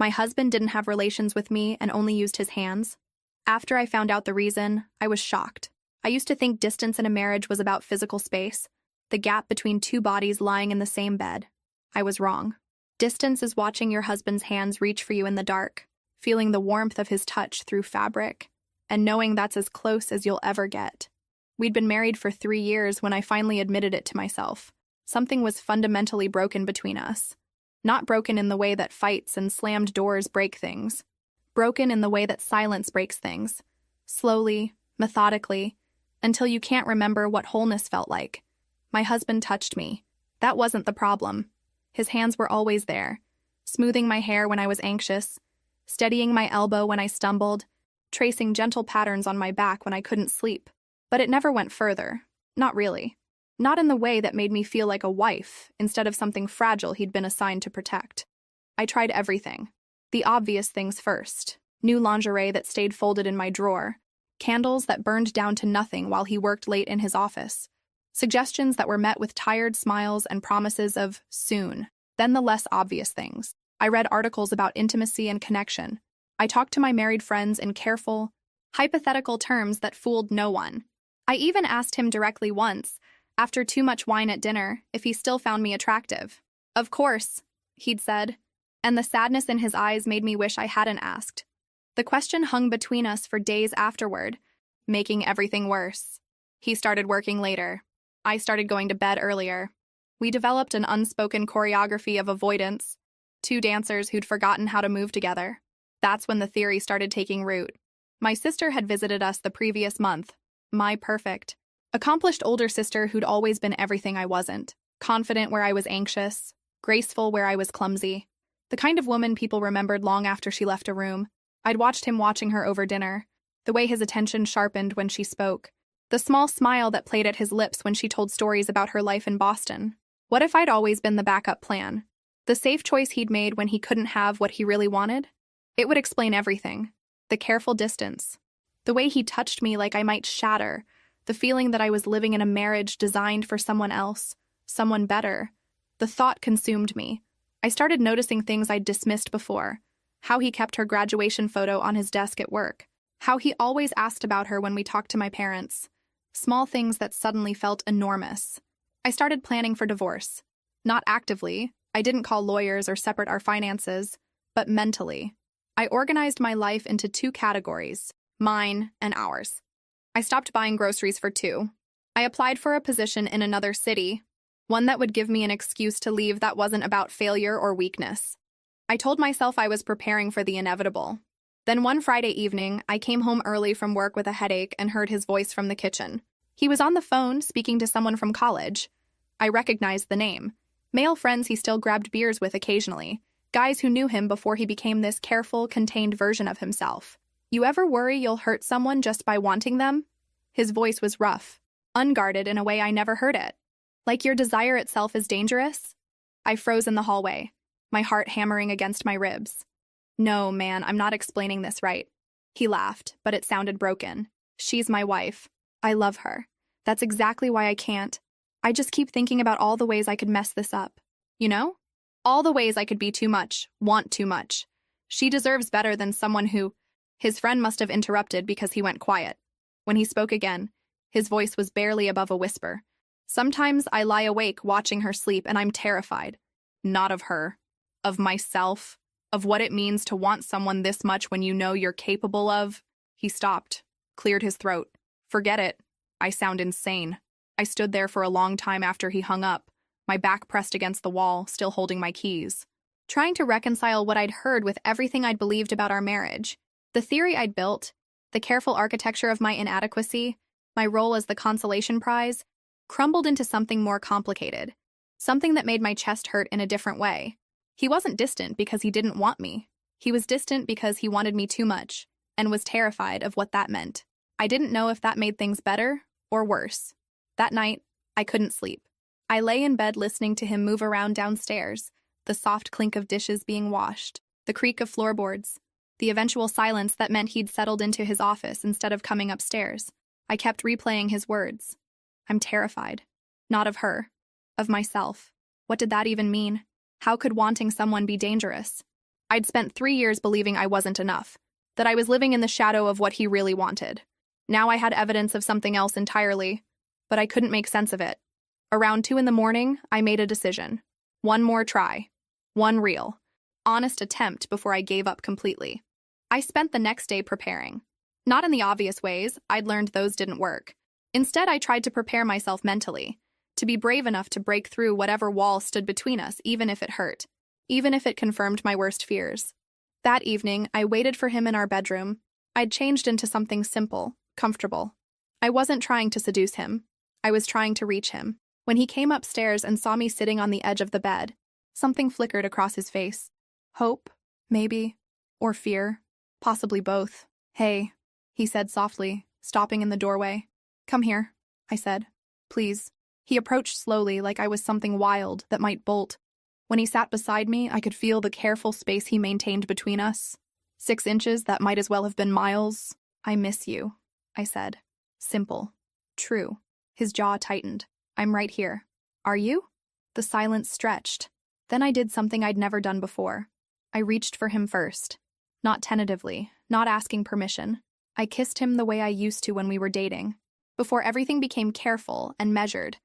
My husband didn't have relations with me and only used his hands. After I found out the reason, I was shocked. I used to think distance in a marriage was about physical space, the gap between two bodies lying in the same bed. I was wrong. Distance is watching your husband's hands reach for you in the dark, feeling the warmth of his touch through fabric, and knowing that's as close as you'll ever get. We'd been married for 3 years when I finally admitted it to myself. Something was fundamentally broken between us. Not broken in the way that fights and slammed doors break things. Broken in the way that silence breaks things. Slowly, methodically, until you can't remember what wholeness felt like. My husband touched me. That wasn't the problem. His hands were always there, smoothing my hair when I was anxious, steadying my elbow when I stumbled, tracing gentle patterns on my back when I couldn't sleep. But it never went further. Not really. Not in the way that made me feel like a wife instead of something fragile he'd been assigned to protect. I tried everything. The obvious things first. New lingerie that stayed folded in my drawer. Candles that burned down to nothing while he worked late in his office. Suggestions that were met with tired smiles and promises of soon. Then the less obvious things. I read articles about intimacy and connection. I talked to my married friends in careful, hypothetical terms that fooled no one. I even asked him directly once, after too much wine at dinner, if he still found me attractive. Of course, he'd said, and the sadness in his eyes made me wish I hadn't asked. The question hung between us for days afterward, making everything worse. He started working later. I started going to bed earlier. We developed an unspoken choreography of avoidance, 2 dancers who'd forgotten how to move together. That's when the theory started taking root. My sister had visited us the previous month. My perfect, accomplished older sister who'd always been everything I wasn't. Confident where I was anxious, graceful where I was clumsy. The kind of woman people remembered long after she left a room. I'd watched him watching her over dinner, the way his attention sharpened when she spoke, the small smile that played at his lips when she told stories about her life in Boston. What if I'd always been the backup plan? The safe choice he'd made when he couldn't have what he really wanted? It would explain everything. The careful distance. The way he touched me like I might shatter. The feeling that I was living in a marriage designed for someone else, someone better. The thought consumed me. I started noticing things I'd dismissed before. How he kept her graduation photo on his desk at work. How he always asked about her when we talked to my parents. Small things that suddenly felt enormous. I started planning for divorce. Not actively. I didn't call lawyers or separate our finances, but mentally. I organized my life into 2 categories, mine and ours. I stopped buying groceries for 2. I applied for a position in another city, one that would give me an excuse to leave that wasn't about failure or weakness. I told myself I was preparing for the inevitable. Then one Friday evening, I came home early from work with a headache and heard his voice from the kitchen. He was on the phone, speaking to someone from college. I recognized the name. Male friends he still grabbed beers with occasionally. Guys who knew him before he became this careful, contained version of himself. You ever worry you'll hurt someone just by wanting them? His voice was rough, unguarded in a way I never heard it. Like your desire itself is dangerous? I froze in the hallway, my heart hammering against my ribs. No, man, I'm not explaining this right. He laughed, but it sounded broken. She's my wife. I love her. That's exactly why I can't. I just keep thinking about all the ways I could mess this up. You know? All the ways I could be too much, want too much. She deserves better than someone who... His friend must have interrupted because he went quiet. When he spoke again, his voice was barely above a whisper. Sometimes I lie awake watching her sleep and I'm terrified. Not of her. Of myself. Of what it means to want someone this much when you know you're capable of... He stopped, cleared his throat. Forget it. I sound insane. I stood there for a long time after he hung up, my back pressed against the wall, still holding my keys. Trying to reconcile what I'd heard with everything I'd believed about our marriage. The theory I'd built, the careful architecture of my inadequacy, my role as the consolation prize, crumbled into something more complicated. Something that made my chest hurt in a different way. He wasn't distant because he didn't want me. He was distant because he wanted me too much, and was terrified of what that meant. I didn't know if that made things better or worse. That night, I couldn't sleep. I lay in bed listening to him move around downstairs, the soft clink of dishes being washed, the creak of floorboards, the eventual silence that meant he'd settled into his office instead of coming upstairs. I kept replaying his words. I'm terrified. Not of her. Of myself. What did that even mean? How could wanting someone be dangerous? I'd spent 3 years believing I wasn't enough, that I was living in the shadow of what he really wanted. Now I had evidence of something else entirely, but I couldn't make sense of it. Around 2 in the morning, I made a decision. One more try. One real, honest attempt before I gave up completely. I spent the next day preparing. Not in the obvious ways, I'd learned those didn't work. Instead, I tried to prepare myself mentally, to be brave enough to break through whatever wall stood between us, even if it hurt, even if it confirmed my worst fears. That evening, I waited for him in our bedroom. I'd changed into something simple, comfortable. I wasn't trying to seduce him. I was trying to reach him. When he came upstairs and saw me sitting on the edge of the bed, something flickered across his face. Hope, maybe, or fear, possibly both. "Hey," he said softly, stopping in the doorway. "Come here," I said. "Please." He approached slowly like I was something wild that might bolt. When he sat beside me, I could feel the careful space he maintained between us. 6 inches that might as well have been miles. "I miss you," I said. Simple. True. His jaw tightened. "I'm right here." "Are you?" The silence stretched. Then I did something I'd never done before. I reached for him first. Not tentatively, not asking permission. I kissed him the way I used to when we were dating, before everything became careful and measured.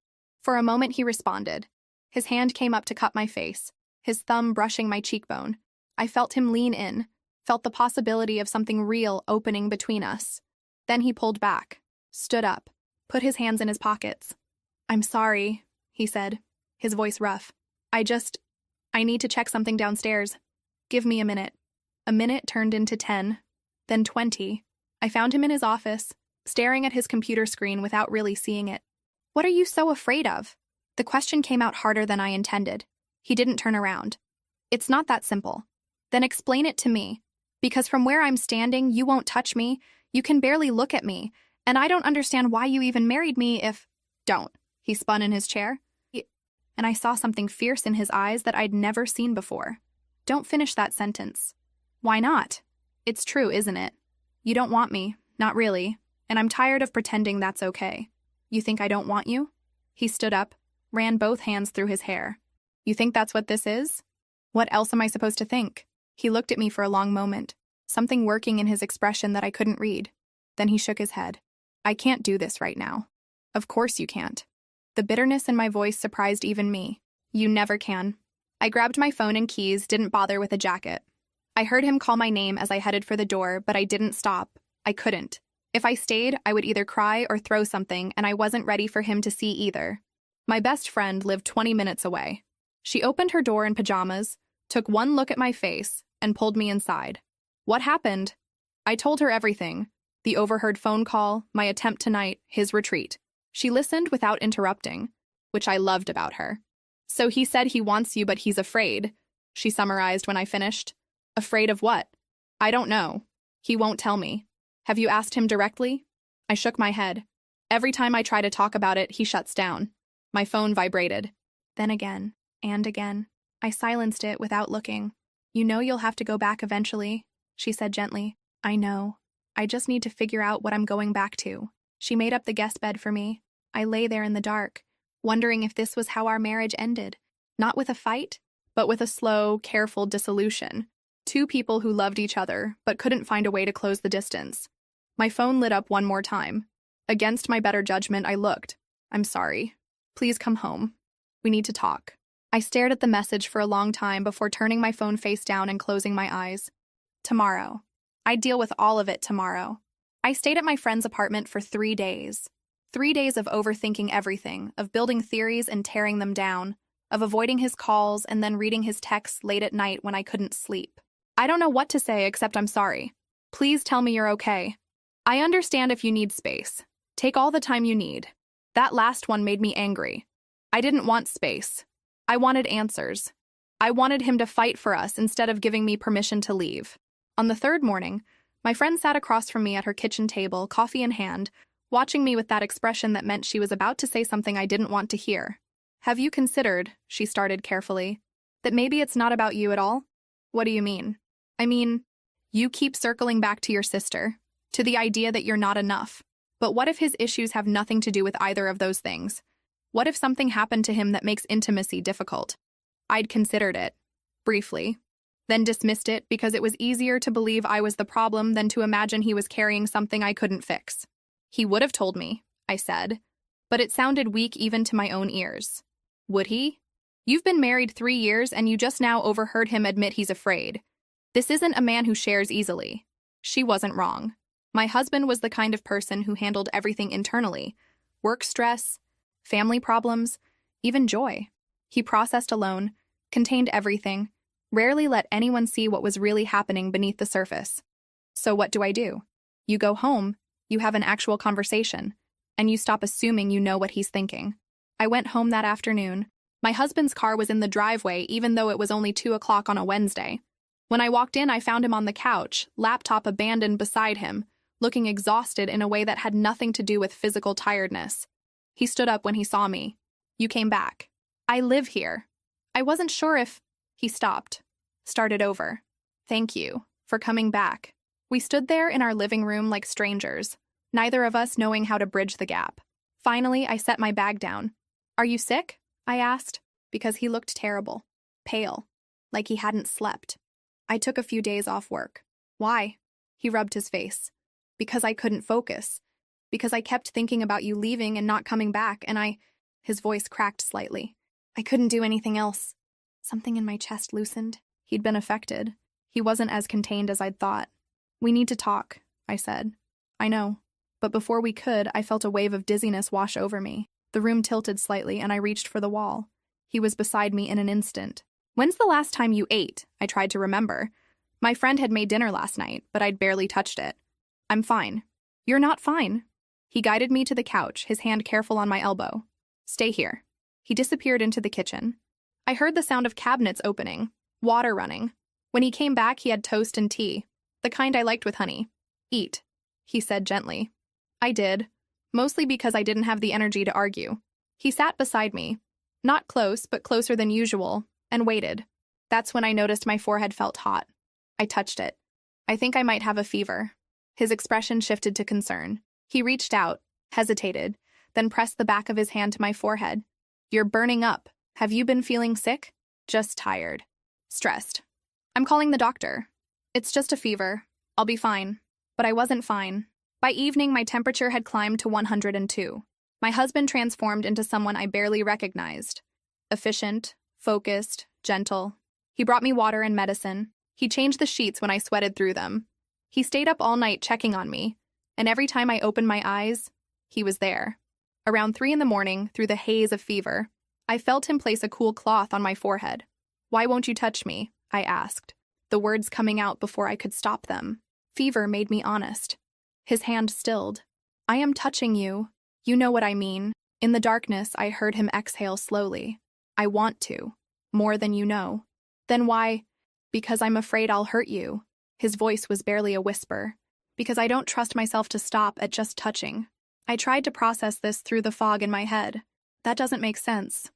For a moment he responded. His hand came up to cup my face, his thumb brushing my cheekbone. I felt him lean in, felt the possibility of something real opening between us. Then he pulled back, stood up, put his hands in his pockets. "I'm sorry," he said, his voice rough. I need to check something downstairs. Give me a minute." A minute turned into 10, then 20. I found him in his office, staring at his computer screen without really seeing it. "What are you so afraid of?" The question came out harder than I intended. He didn't turn around. "It's not that simple." "Then explain it to me. Because from where I'm standing, you won't touch me, you can barely look at me, and I don't understand why you even married me if—" "Don't." He spun in his chair, and I saw something fierce in his eyes that I'd never seen before. "Don't finish that sentence." "Why not? It's true, isn't it? You don't want me, not really, and I'm tired of pretending that's okay. You think I don't want you?" He stood up, ran both hands through his hair. "You think that's what this is? What else am I supposed to think?" He looked at me for a long moment, something working in his expression that I couldn't read. Then he shook his head. "I can't do this right now." "Of course you can't." The bitterness in my voice surprised even me. "You never can." I grabbed my phone and keys, didn't bother with a jacket. I heard him call my name as I headed for the door, but I didn't stop. I couldn't. If I stayed, I would either cry or throw something, and I wasn't ready for him to see either. My best friend lived 20 minutes away. She opened her door in pajamas, took one look at my face, and pulled me inside. "What happened?" I told her everything. The overheard phone call, my attempt tonight, his retreat. She listened without interrupting, which I loved about her. "So he said he wants you, but he's afraid," she summarized when I finished. "Afraid of what?" "I don't know. He won't tell me." "Have you asked him directly?" I shook my head. Every time I try to talk about it, he shuts down. My phone vibrated. Then again, and again. I silenced it without looking. "You know you'll have to go back eventually," she said gently. "I know. I just need to figure out what I'm going back to." She made up the guest bed for me. I lay there in the dark, wondering if this was how our marriage ended. Not with a fight, but with a slow, careful dissolution. 2 people who loved each other, but couldn't find a way to close the distance. My phone lit up one more time. Against my better judgment, I looked. "I'm sorry. Please come home. We need to talk." I stared at the message for a long time before turning my phone face down and closing my eyes. Tomorrow. I'd deal with all of it tomorrow. I stayed at my friend's apartment for 3 days. 3 days of overthinking everything, of building theories and tearing them down, of avoiding his calls and then reading his texts late at night when I couldn't sleep. I don't know what to say except I'm sorry. Please tell me you're okay. I understand if you need space. Take all the time you need. That last one made me angry. I didn't want space. I wanted answers. I wanted him to fight for us instead of giving me permission to leave. On the 3rd morning, my friend sat across from me at her kitchen table, coffee in hand, watching me with that expression that meant she was about to say something I didn't want to hear. "Have you considered," she started carefully, "that maybe it's not about you at all?" "What do you mean?" "I mean, you keep circling back to your sister, to the idea that you're not enough. But what if his issues have nothing to do with either of those things? What if something happened to him that makes intimacy difficult?" I'd considered it. Briefly. then dismissed it because it was easier to believe I was the problem than to imagine he was carrying something I couldn't fix. He would have told me, I said, but it sounded weak even to my own ears. Would he? You've been married 3 years and you just now overheard him admit he's afraid. This isn't a man who shares easily. She wasn't wrong. My husband was the kind of person who handled everything internally. Work stress, family problems, even joy. He processed alone, contained everything, rarely let anyone see what was really happening beneath the surface. So what do? You go home, you have an actual conversation, and you stop assuming you know what he's thinking. I went home that afternoon. My husband's car was in the driveway even though it was only 2 o'clock on a Wednesday. When I walked in, I found him on the couch, laptop abandoned beside him, looking exhausted in a way that had nothing to do with physical tiredness. He stood up when he saw me. You came back. I live here. I wasn't sure if... He stopped. Started over. Thank you for coming back. We stood there in our living room like strangers, neither of us knowing how to bridge the gap. Finally, I set my bag down. Are you sick? I asked, because he looked terrible. Pale. Like he hadn't slept. I took a few days off work. Why? He rubbed his face. Because I couldn't focus. Because I kept thinking about you leaving and not coming back, and His voice cracked slightly. I couldn't do anything else. Something in my chest loosened. He'd been affected. He wasn't as contained as I'd thought. We need to talk, I said. I know. But before we could, I felt a wave of dizziness wash over me. The room tilted slightly, and I reached for the wall. He was beside me in an instant. When's the last time you ate? I tried to remember. My friend had made dinner last night, but I'd barely touched it. I'm fine. You're not fine. He guided me to the couch, his hand careful on my elbow. Stay here. He disappeared into the kitchen. I heard the sound of cabinets opening, water running. When he came back, he had toast and tea, the kind I liked with honey. Eat, he said gently. I did, mostly because I didn't have the energy to argue. He sat beside me, not close, but closer than usual, and waited. That's when I noticed my forehead felt hot. I touched it. I think I might have a fever. His expression shifted to concern. He reached out, hesitated, then pressed the back of his hand to my forehead. You're burning up. Have you been feeling sick? Just tired. Stressed. I'm calling the doctor. It's just a fever. I'll be fine. But I wasn't fine. By evening, my temperature had climbed to 102. My husband transformed into someone I barely recognized. Efficient, focused, gentle. He brought me water and medicine. He changed the sheets when I sweated through them. He stayed up all night checking on me, and every time I opened my eyes, he was there. Around 3 a.m, through the haze of fever, I felt him place a cool cloth on my forehead. Why won't you touch me? I asked, the words coming out before I could stop them. Fever made me honest. His hand stilled. I am touching you. You know what I mean. In the darkness, I heard him exhale slowly. I want to. More than you know. Then why? Because I'm afraid I'll hurt you. His voice was barely a whisper. Because I don't trust myself to stop at just touching. I tried to process this through the fog in my head. That doesn't make sense.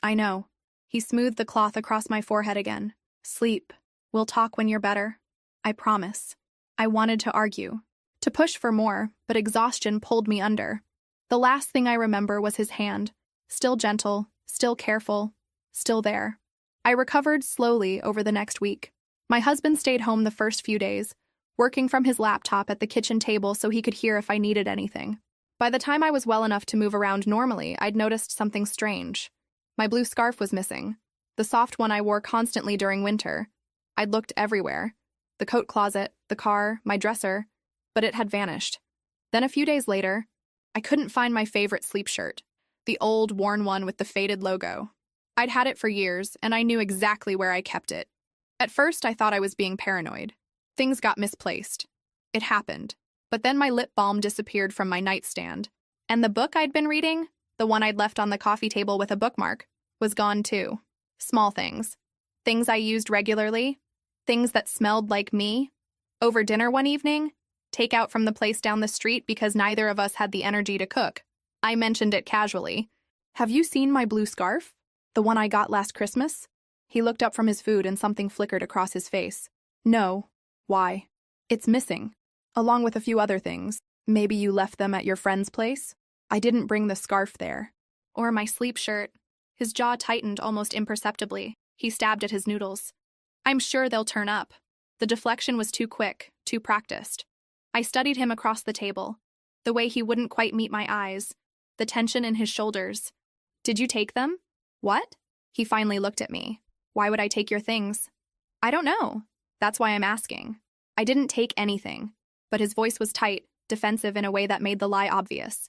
I know. He smoothed the cloth across my forehead again. Sleep. We'll talk when you're better. I promise. I wanted to argue, to push for more, but exhaustion pulled me under. The last thing I remember was his hand, still gentle, still careful, still there. I recovered slowly over the next week. My husband stayed home the first few days, working from his laptop at the kitchen table so he could hear if I needed anything. By the time I was well enough to move around normally, I'd noticed something strange. My blue scarf was missing, the soft one I wore constantly during winter. I'd looked everywhere, the coat closet, the car, my dresser, but it had vanished. Then a few days later, I couldn't find my favorite sleep shirt, the old, worn one with the faded logo. I'd had it for years, and I knew exactly where I kept it. At first, I thought I was being paranoid. Things got misplaced. It happened. But then my lip balm disappeared from my nightstand, and the book I'd been reading, the one I'd left on the coffee table with a bookmark, was gone too. Small things. Things I used regularly. Things that smelled like me. Over dinner one evening, takeout from the place down the street because neither of us had the energy to cook. I mentioned it casually. Have you seen my blue scarf? The one I got last Christmas? He looked up from his food and something flickered across his face. No. Why? It's missing. Along with a few other things. Maybe you left them at your friend's place? I didn't bring the scarf there. Or my sleep shirt. His jaw tightened almost imperceptibly. He stabbed at his noodles. I'm sure they'll turn up. The deflection was too quick, too practiced. I studied him across the table. The way he wouldn't quite meet my eyes. The tension in his shoulders. Did you take them? What? He finally looked at me. Why would I take your things? I don't know. That's why I'm asking. I didn't take anything. But his voice was tight, defensive in a way that made the lie obvious.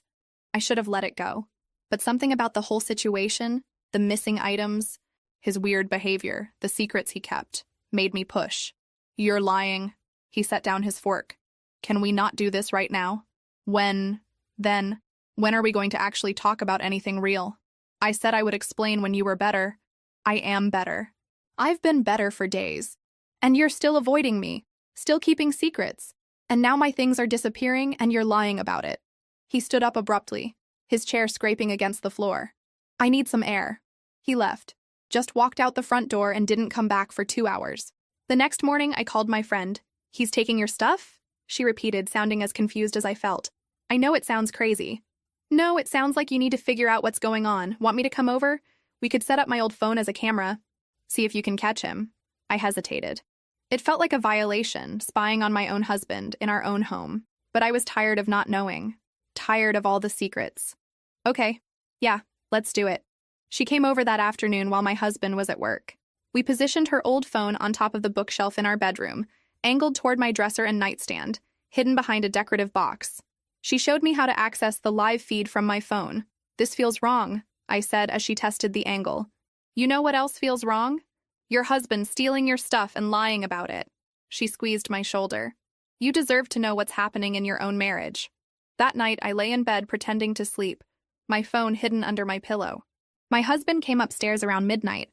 I should have let it go. But something about the whole situation, the missing items, his weird behavior, the secrets he kept, made me push. You're lying. He set down his fork. Can we not do this right now? When are we going to actually talk about anything real? I said I would explain when you were better. I am better. I've been better for days. And you're still avoiding me, still keeping secrets. And now my things are disappearing and you're lying about it. He stood up abruptly, his chair scraping against the floor. I need some air. He left, just walked out the front door and didn't come back for 2 hours. The next morning, I called my friend. He's taking your stuff? She repeated, sounding as confused as I felt. I know it sounds crazy. No, it sounds like you need to figure out what's going on. Want me to come over? We could set up my old phone as a camera. See if you can catch him. I hesitated. It felt like a violation, spying on my own husband in our own home. But I was tired of not knowing. Tired of all the secrets. Okay. Yeah, let's do it. She came over that afternoon while my husband was at work. We positioned her old phone on top of the bookshelf in our bedroom, angled toward my dresser and nightstand, hidden behind a decorative box. She showed me how to access the live feed from my phone. This feels wrong, I said as she tested the angle. You know what else feels wrong? Your husband stealing your stuff and lying about it. She squeezed my shoulder. You deserve to know what's happening in your own marriage. That night, I lay in bed pretending to sleep, my phone hidden under my pillow. My husband came upstairs around midnight.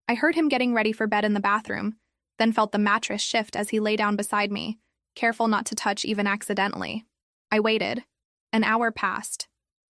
I heard him getting ready for bed in the bathroom, then felt the mattress shift as he lay down beside me, careful not to touch even accidentally. I waited. An hour passed.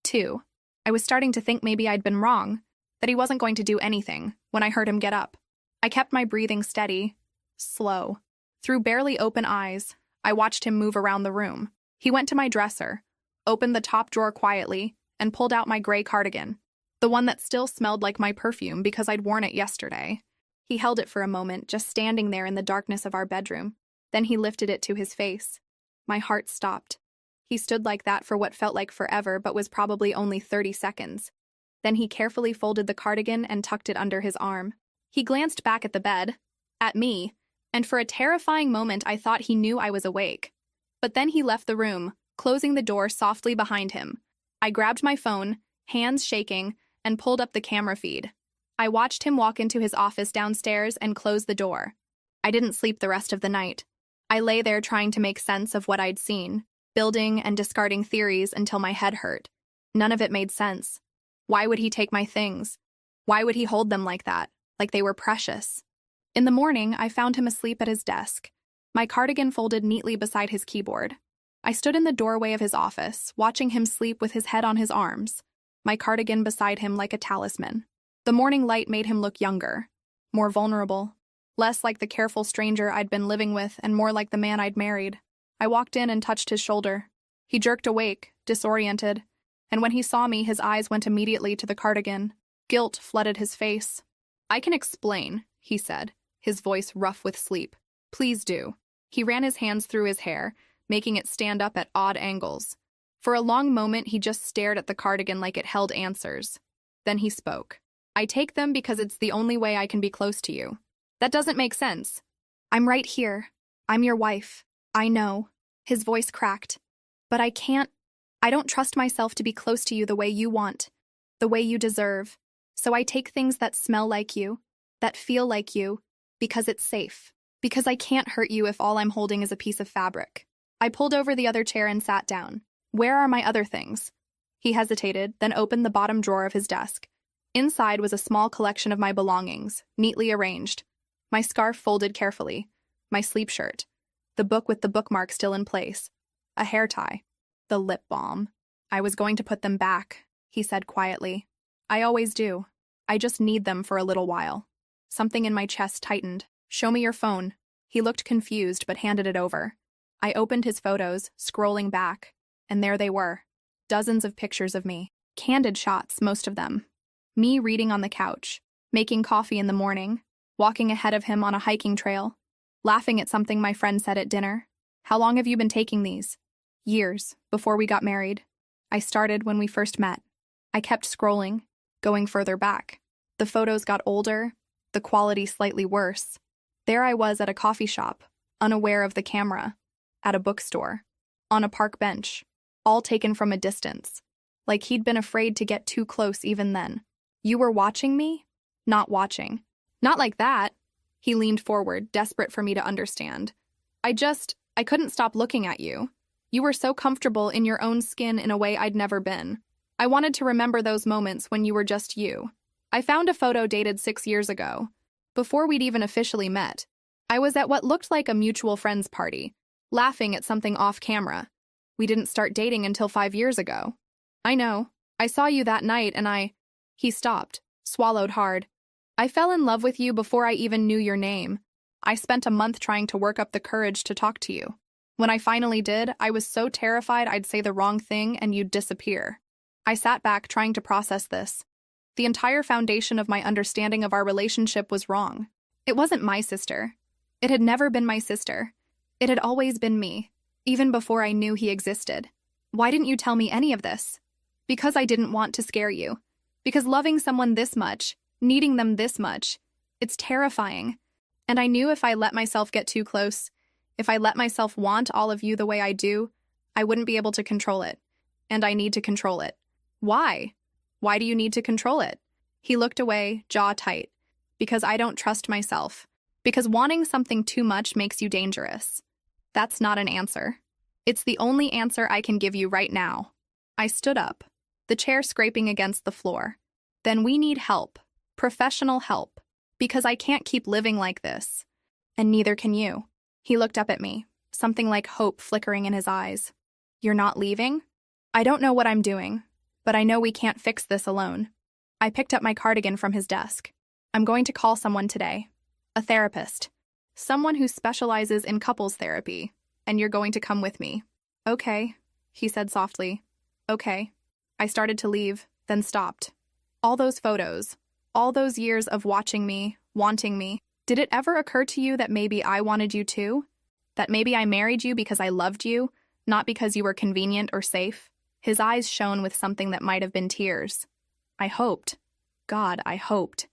2. I was starting to think maybe I'd been wrong, that he wasn't going to do anything, when I heard him get up. I kept my breathing steady, slow. Through barely open eyes, I watched him move around the room. He went to my dresser, opened the top drawer quietly, and pulled out my gray cardigan, the one that still smelled like my perfume because I'd worn it yesterday. He held it for a moment, just standing there in the darkness of our bedroom. Then he lifted it to his face. My heart stopped. He stood like that for what felt like forever but was probably only 30 seconds. Then he carefully folded the cardigan and tucked it under his arm. He glanced back at the bed, at me, and for a terrifying moment I thought he knew I was awake. But then he left the room, closing the door softly behind him. I grabbed my phone, hands shaking, and pulled up the camera feed. I watched him walk into his office downstairs and close the door. I didn't sleep the rest of the night. I lay there trying to make sense of what I'd seen, building and discarding theories until my head hurt. None of it made sense. Why would he take my things? Why would he hold them like that, like they were precious? In the morning, I found him asleep at his desk, my cardigan folded neatly beside his keyboard. I stood in the doorway of his office, watching him sleep with his head on his arms, my cardigan beside him like a talisman. The morning light made him look younger, more vulnerable, less like the careful stranger I'd been living with and more like the man I'd married. I walked in and touched his shoulder. He jerked awake, disoriented, and when he saw me, his eyes went immediately to the cardigan. Guilt flooded his face. I can explain, he said, his voice rough with sleep. Please do. He ran his hands through his hair, making it stand up at odd angles. For a long moment, he just stared at the cardigan like it held answers. Then he spoke. I take them because it's the only way I can be close to you. That doesn't make sense. I'm right here. I'm your wife. I know. His voice cracked. But I don't trust myself to be close to you the way you want, the way you deserve. So I take things that smell like you, that feel like you, because it's safe. Because I can't hurt you if all I'm holding is a piece of fabric. I pulled over the other chair and sat down. Where are my other things? He hesitated, then opened the bottom drawer of his desk. Inside was a small collection of my belongings, neatly arranged. My scarf folded carefully, my sleep shirt, the book with the bookmark still in place, a hair tie, the lip balm. I was going to put them back, he said quietly. I always do. I just need them for a little while. Something in my chest tightened. Show me your phone. He looked confused but handed it over. I opened his photos, scrolling back, and there they were. Dozens of pictures of me. Candid shots, most of them. Me reading on the couch, making coffee in the morning, walking ahead of him on a hiking trail, laughing at something my friend said at dinner. How long have you been taking these? Years, before we got married. I started when we first met. I kept scrolling, going further back. The photos got older, the quality slightly worse. There I was at a coffee shop, unaware of the camera, at a bookstore, on a park bench, all taken from a distance, like he'd been afraid to get too close even then. You were watching me? Not watching. Not like that. He leaned forward, desperate for me to understand. I couldn't stop looking at you. You were so comfortable in your own skin in a way I'd never been. I wanted to remember those moments when you were just you. I found a photo dated 6 years ago, before we'd even officially met. I was at what looked like a mutual friend's party, laughing at something off camera. We didn't start dating until 5 years ago. I know. I saw you that night and He stopped, swallowed hard. I fell in love with you before I even knew your name. I spent a month trying to work up the courage to talk to you. When I finally did, I was so terrified I'd say the wrong thing and you'd disappear. I sat back trying to process this. The entire foundation of my understanding of our relationship was wrong. It wasn't my sister. It had never been my sister. It had always been me, even before I knew he existed. Why didn't you tell me any of this? Because I didn't want to scare you. Because loving someone this much, needing them this much, it's terrifying. And I knew if I let myself get too close, if I let myself want all of you the way I do, I wouldn't be able to control it. And I need to control it. Why? Why do you need to control it? He looked away, jaw tight. Because I don't trust myself. Because wanting something too much makes you dangerous. That's not an answer. It's the only answer I can give you right now. I stood up, the chair scraping against the floor. Then we need help. Professional help. Because I can't keep living like this. And neither can you. He looked up at me, something like hope flickering in his eyes. You're not leaving? I don't know what I'm doing, but I know we can't fix this alone. I picked up my cardigan from his desk. I'm going to call someone today. A therapist. Someone who specializes in couples therapy. And you're going to come with me. Okay, he said softly. Okay. I started to leave, then stopped. All those photos, all those years of watching me, wanting me, did it ever occur to you that maybe I wanted you too? That maybe I married you because I loved you, not because you were convenient or safe? His eyes shone with something that might have been tears. I hoped. God, I hoped.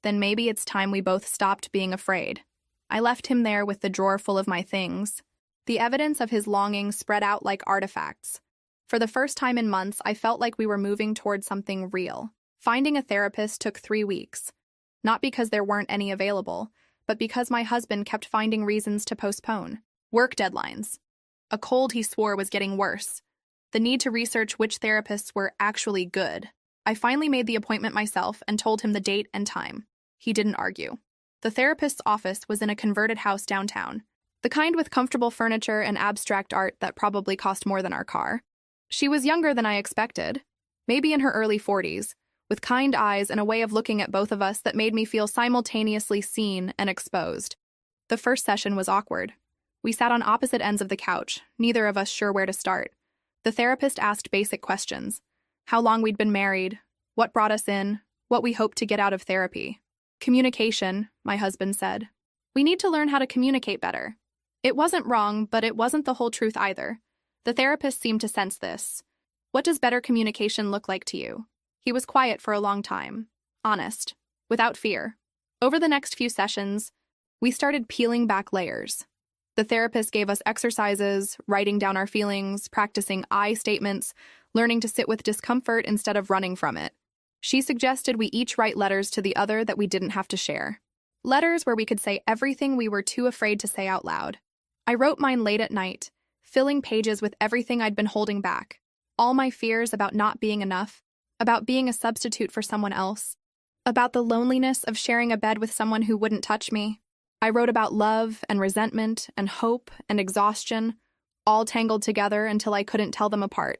Then maybe it's time we both stopped being afraid. I left him there with the drawer full of my things. The evidence of his longing spread out like artifacts. For the first time in months, I felt like we were moving toward something real. Finding a therapist took 3 weeks. Not because there weren't any available, but because my husband kept finding reasons to postpone. Work deadlines. A cold he swore was getting worse. The need to research which therapists were actually good. I finally made the appointment myself and told him the date and time. He didn't argue. The therapist's office was in a converted house downtown, the kind with comfortable furniture and abstract art that probably cost more than our car. She was younger than I expected, maybe in her early 40s, with kind eyes and a way of looking at both of us that made me feel simultaneously seen and exposed. The first session was awkward. We sat on opposite ends of the couch, neither of us sure where to start. The therapist asked basic questions. How long we'd been married, what brought us in, what we hoped to get out of therapy. Communication, my husband said. We need to learn how to communicate better. It wasn't wrong, but it wasn't the whole truth either. The therapist seemed to sense this. What does better communication look like to you? He was quiet for a long time, honest, without fear. Over the next few sessions, we started peeling back layers. The therapist gave us exercises, writing down our feelings, practicing I statements, learning to sit with discomfort instead of running from it. She suggested we each write letters to the other that we didn't have to share. Letters where we could say everything we were too afraid to say out loud. I wrote mine late at night, filling pages with everything I'd been holding back. All my fears about not being enough, about being a substitute for someone else, about the loneliness of sharing a bed with someone who wouldn't touch me. I wrote about love and resentment and hope and exhaustion, all tangled together until I couldn't tell them apart.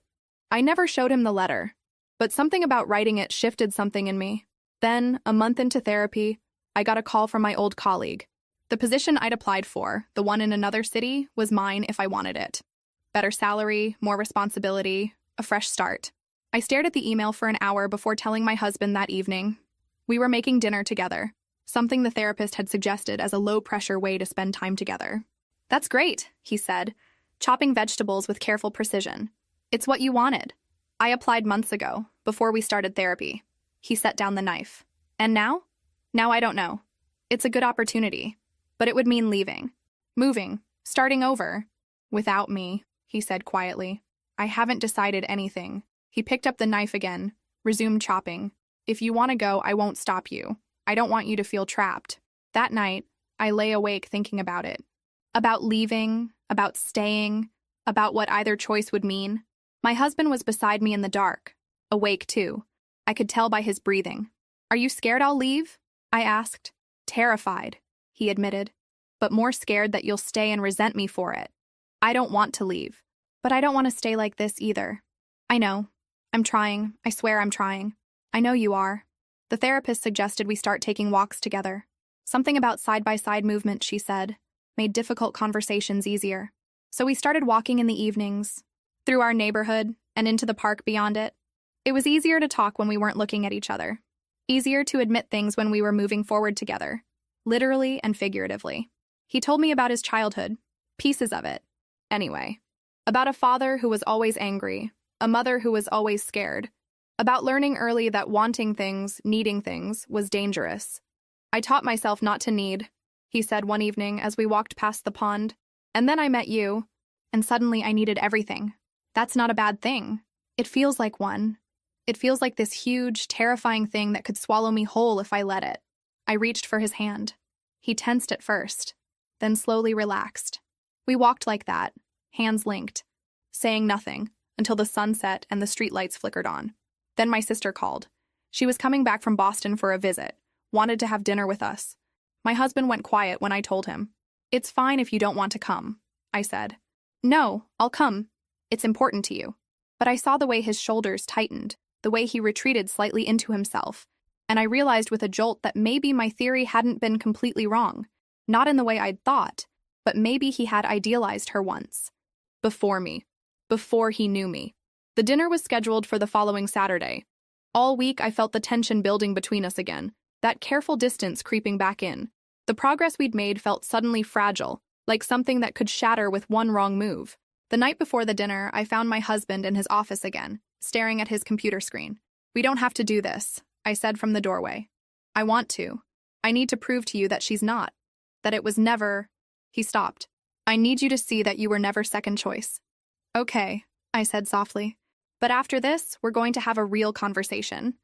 I never showed him the letter, but something about writing it shifted something in me. Then, a month into therapy, I got a call from my old colleague. The position I'd applied for, the one in another city, was mine if I wanted it. Better salary, more responsibility, a fresh start. I stared at the email for an hour before telling my husband that evening. We were making dinner together. something the therapist had suggested as a low-pressure way to spend time together. "That's great," he said, chopping vegetables with careful precision. "It's what you wanted. I applied months ago, before we started therapy." He set down the knife. "And now? Now I don't know. It's a good opportunity, but it would mean leaving. Moving. Starting over. Without me," he said quietly. "I haven't decided anything." He picked up the knife again, resumed chopping. "If you want to go, I won't stop you. I don't want you to feel trapped." That night, I lay awake thinking about it. About leaving, about staying, about what either choice would mean. My husband was beside me in the dark, awake too. I could tell by his breathing. "Are you scared I'll leave?" I asked. "Terrified," he admitted, "but more scared that you'll stay and resent me for it. I don't want to leave, but I don't want to stay like this either." "I know. I'm trying. I swear I'm trying." "I know you are." The therapist suggested we start taking walks together. Something about side-by-side movement, she said, made difficult conversations easier. So we started walking in the evenings, through our neighborhood and into the park beyond it. It was easier to talk when we weren't looking at each other. Easier to admit things when we were moving forward together, literally and figuratively. He told me about his childhood, pieces of it. Anyway, about a father who was always angry, a mother who was always scared, about learning early that wanting things, needing things, was dangerous. "I taught myself not to need," he said one evening as we walked past the pond. "And then I met you, and suddenly I needed everything. That's not a bad thing. It feels like one. It feels like this huge, terrifying thing that could swallow me whole if I let it." I reached for his hand. He tensed at first, then slowly relaxed. We walked like that, hands linked, saying nothing, until the sun set and the streetlights flickered on. Then my sister called. She was coming back from Boston for a visit, wanted to have dinner with us. My husband went quiet when I told him. "It's fine if you don't want to come," I said. "No, I'll come. It's important to you." But I saw the way his shoulders tightened, the way he retreated slightly into himself, and I realized with a jolt that maybe my theory hadn't been completely wrong. Not in the way I'd thought, but maybe he had idealized her once. Before me. Before he knew me. The dinner was scheduled for the following Saturday. All week I felt the tension building between us again, that careful distance creeping back in. The progress we'd made felt suddenly fragile, like something that could shatter with one wrong move. The night before the dinner, I found my husband in his office again, staring at his computer screen. "We don't have to do this," I said from the doorway. "I want to. I need to prove to you that she's not. That it was never—" He stopped. "I need you to see that you were never second choice." "Okay," I said softly. "But after this, we're going to have a real conversation.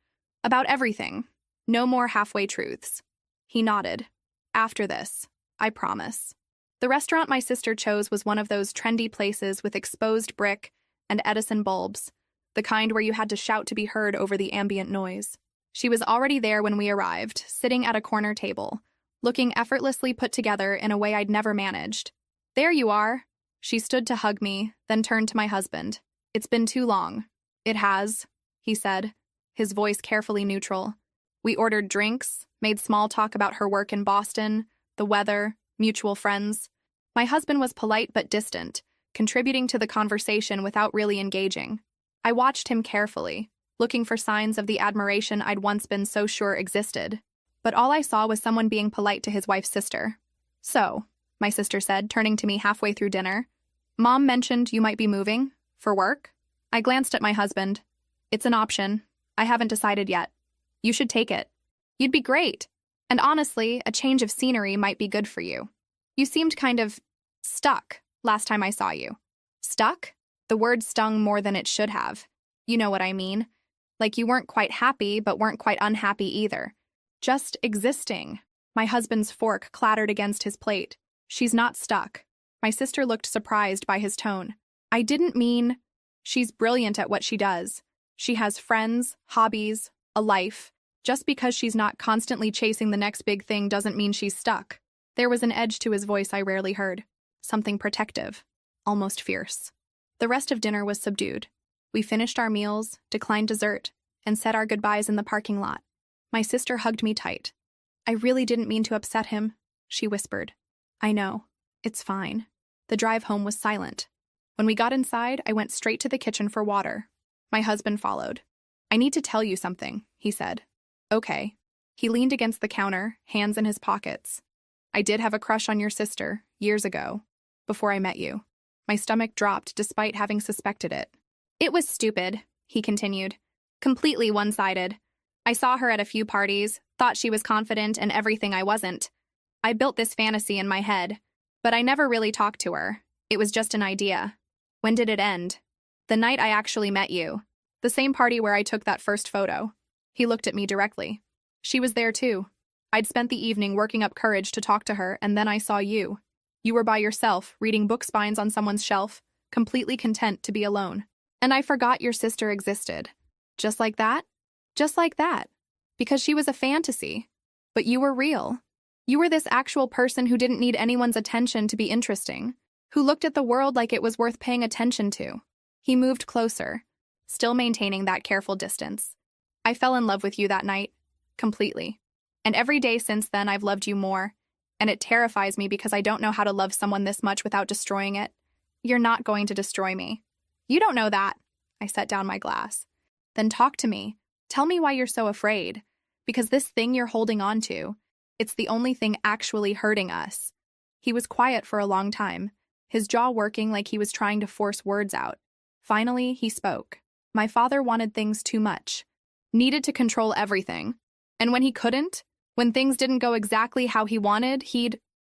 About everything. No more halfway truths." He nodded. "After this. I promise." The restaurant my sister chose was one of those trendy places with exposed brick and Edison bulbs, the kind where you had to shout to be heard over the ambient noise. She was already there when we arrived, sitting at a corner table, looking effortlessly put together in a way I'd never managed. "There you are." She stood to hug me, then turned to my husband. "It's been too long." "It has," he said, his voice carefully neutral. We ordered drinks, made small talk about her work in Boston, the weather, mutual friends. My husband was polite but distant, contributing to the conversation without really engaging. I watched him carefully, looking for signs of the admiration I'd once been so sure existed. But all I saw was someone being polite to his wife's sister. "So," my sister said, turning to me halfway through dinner, "Mom mentioned you might be moving? For work?" I glanced at my husband. "It's an option. I haven't decided yet. You should take it. You'd be great. And honestly, a change of scenery might be good for you. You seemed kind of stuck last time I saw you." Stuck? The word stung more than it should have. You know what I mean. Like you weren't quite happy, but weren't quite unhappy either. Just existing. My husband's fork clattered against his plate. "She's not stuck." My sister looked surprised by his tone. "I didn't mean—" "She's brilliant at what she does. She has friends, hobbies, a life. Just because she's not constantly chasing the next big thing doesn't mean she's stuck." There was an edge to his voice I rarely heard. Something protective. Almost fierce. The rest of dinner was subdued. We finished our meals, declined dessert, and said our goodbyes in the parking lot. My sister hugged me tight. "I really didn't mean to upset him," she whispered. "I know. It's fine." The drive home was silent. When we got inside, I went straight to the kitchen for water. My husband followed. "I need to tell you something," he said. "Okay." He leaned against the counter, hands in his pockets. I did have a crush on your sister, years ago, before I met you. My stomach dropped despite having suspected it. It was stupid, he continued. Completely one-sided. I saw her at a few parties, thought she was confident and everything I wasn't. I built this fantasy in my head, but I never really talked to her. It was just an idea. When did it end? The night I actually met you. The same party where I took that first photo. He looked at me directly. She was there too. I'd spent the evening working up courage to talk to her, and then I saw you. You were by yourself, reading book spines on someone's shelf, completely content to be alone. And I forgot your sister existed. Just like that? Just like that. Because she was a fantasy. But you were real. You were this actual person who didn't need anyone's attention to be interesting, who looked at the world like it was worth paying attention to. He moved closer, still maintaining that careful distance. I fell in love with you that night, completely. And every day since then I've loved you more, and it terrifies me because I don't know how to love someone this much without destroying it. You're not going to destroy me. You don't know that. I set down my glass. Then talk to me. Tell me why you're so afraid. Because this thing you're holding on to, it's the only thing actually hurting us. He was quiet for a long time, his jaw working like he was trying to force words out. Finally, he spoke. My father wanted things too much. Needed to control everything. And when he couldn't, when things didn't go exactly how he wanted,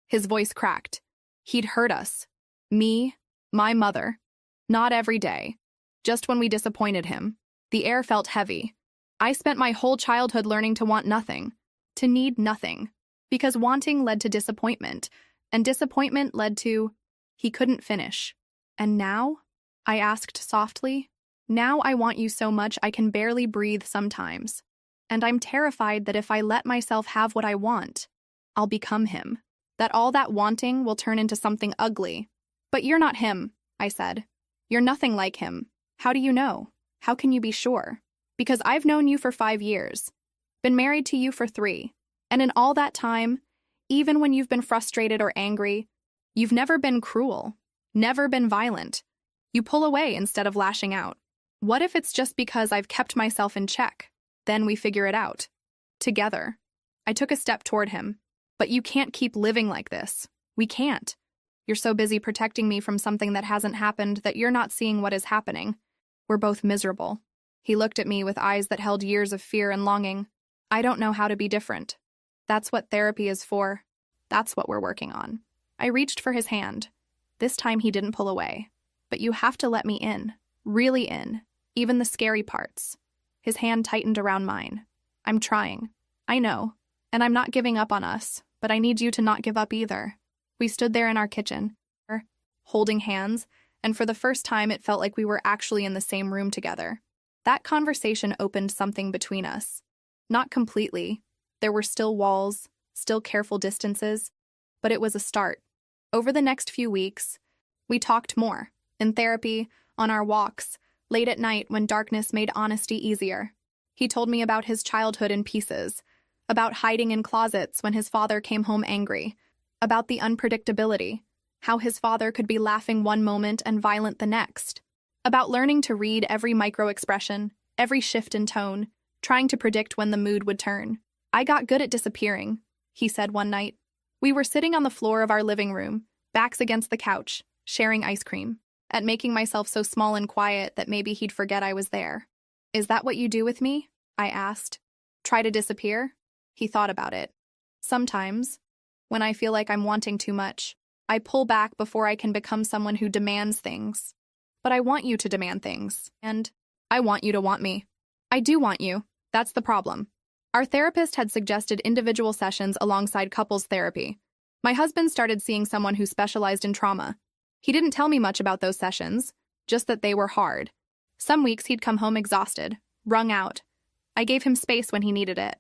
his voice cracked. He'd hurt us. Me, my mother. Not every day. Just when we disappointed him. The air felt heavy. I spent my whole childhood learning to want nothing. To need nothing. Because wanting led to disappointment. And disappointment led to... He couldn't finish. And now? I asked softly. Now I want you so much I can barely breathe sometimes. And I'm terrified that if I let myself have what I want, I'll become him. That all that wanting will turn into something ugly. But you're not him, I said. You're nothing like him. How do you know? How can you be sure? Because I've known you for 5 years. Been married to you for 3. And in all that time, even when you've been frustrated or angry, you've never been cruel. Never been violent. You pull away instead of lashing out. What if it's just because I've kept myself in check? Then we figure it out. Together. I took a step toward him. But you can't keep living like this. We can't. You're so busy protecting me from something that hasn't happened that you're not seeing what is happening. We're both miserable. He looked at me with eyes that held years of fear and longing. I don't know how to be different. That's what therapy is for. That's what we're working on. I reached for his hand. This time he didn't pull away. But you have to let me in. Really in. Even the scary parts. His hand tightened around mine. I'm trying. I know. And I'm not giving up on us, but I need you to not give up either. We stood there in our kitchen, holding hands, and for the first time it felt like we were actually in the same room together. That conversation opened something between us. Not completely. There were still walls, still careful distances, but it was a start. Over the next few weeks, we talked more. In therapy, on our walks, late at night when darkness made honesty easier. He told me about his childhood in pieces, about hiding in closets when his father came home angry, about the unpredictability, how his father could be laughing one moment and violent the next, about learning to read every micro-expression, every shift in tone, trying to predict when the mood would turn. I got good at disappearing, he said one night. We were sitting on the floor of our living room, backs against the couch, sharing ice cream, at making myself so small and quiet that maybe he'd forget I was there. Is that what you do with me? I asked. Try to disappear? He thought about it. Sometimes, when I feel like I'm wanting too much, I pull back before I can become someone who demands things. But I want you to demand things, and I want you to want me. I do want you. That's the problem. Our therapist had suggested individual sessions alongside couples therapy. My husband started seeing someone who specialized in trauma. He didn't tell me much about those sessions, just that they were hard. Some weeks he'd come home exhausted, wrung out. I gave him space when he needed it,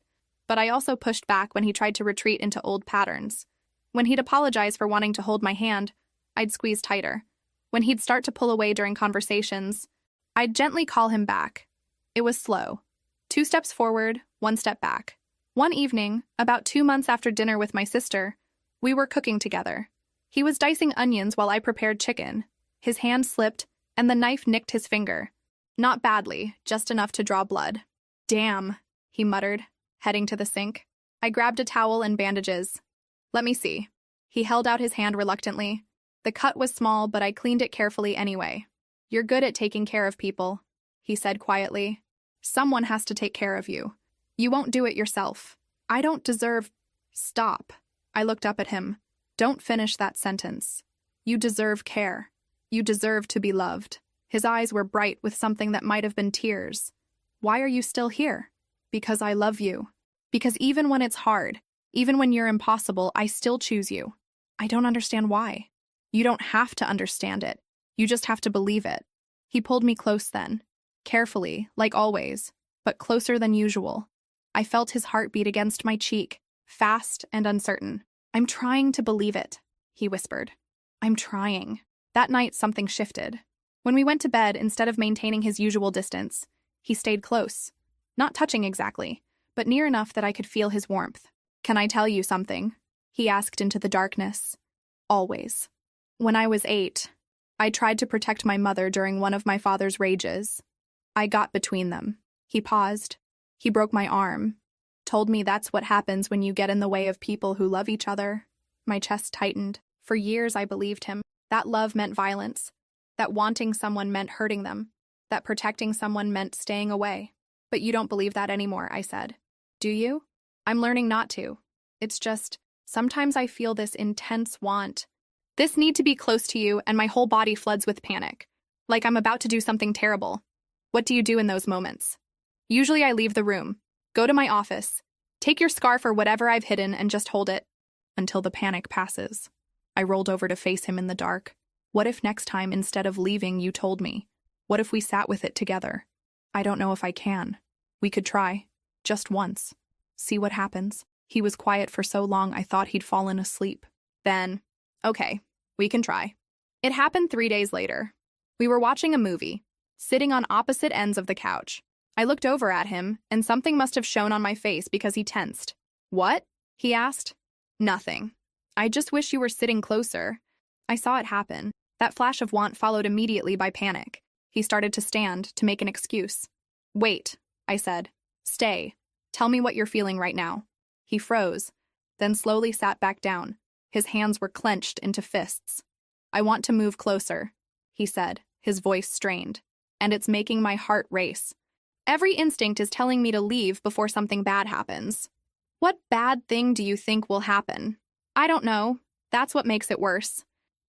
but I also pushed back when he tried to retreat into old patterns. When he'd apologize for wanting to hold my hand, I'd squeeze tighter. When he'd start to pull away during conversations, I'd gently call him back. It was slow. 2 steps forward, 1 step back. One evening, about 2 months after dinner with my sister, we were cooking together. He was dicing onions while I prepared chicken. His hand slipped, and the knife nicked his finger. Not badly, just enough to draw blood. Damn, he muttered, heading to the sink. I grabbed a towel and bandages. Let me see. He held out his hand reluctantly. The cut was small, but I cleaned it carefully anyway. You're good at taking care of people, he said quietly. Someone has to take care of you. You won't do it yourself. I don't deserve... Stop. I looked up at him. Don't finish that sentence. You deserve care. You deserve to be loved. His eyes were bright with something that might have been tears. Why are you still here? Because I love you. Because even when it's hard, even when you're impossible, I still choose you. I don't understand why. You don't have to understand it. You just have to believe it. He pulled me close then. Carefully, like always, but closer than usual. I felt his heartbeat against my cheek, fast and uncertain. I'm trying to believe it, he whispered. I'm trying. That night, something shifted. When we went to bed, instead of maintaining his usual distance, he stayed close. Not touching exactly, but near enough that I could feel his warmth. Can I tell you something? He asked into the darkness. Always. When I was 8, I tried to protect my mother during one of my father's rages. I got between them. He paused. He broke my arm. Told me that's what happens when you get in the way of people who love each other. My chest tightened. For years I believed him. That love meant violence. That wanting someone meant hurting them. That protecting someone meant staying away. But you don't believe that anymore, I said. Do you? I'm learning not to. It's just, sometimes I feel this intense want. This need to be close to you, and my whole body floods with panic. Like I'm about to do something terrible. What do you do in those moments? Usually I leave the room, go to my office, take your scarf or whatever I've hidden and just hold it until the panic passes. I rolled over to face him in the dark. What if next time, instead of leaving, you told me? What if we sat with it together? I don't know if I can. We could try. Just once. See what happens. He was quiet for so long I thought he'd fallen asleep. Then, okay, we can try. It happened 3 days later. We were watching a movie, sitting on opposite ends of the couch. I looked over at him, and something must have shown on my face because he tensed. What? He asked. Nothing. I just wish you were sitting closer. I saw it happen. That flash of want followed immediately by panic. He started to stand, to make an excuse. Wait, I said. Stay. Tell me what you're feeling right now. He froze, then slowly sat back down. His hands were clenched into fists. I want to move closer, he said, his voice strained. And it's making my heart race. Every instinct is telling me to leave before something bad happens. What bad thing do you think will happen? I don't know. That's what makes it worse.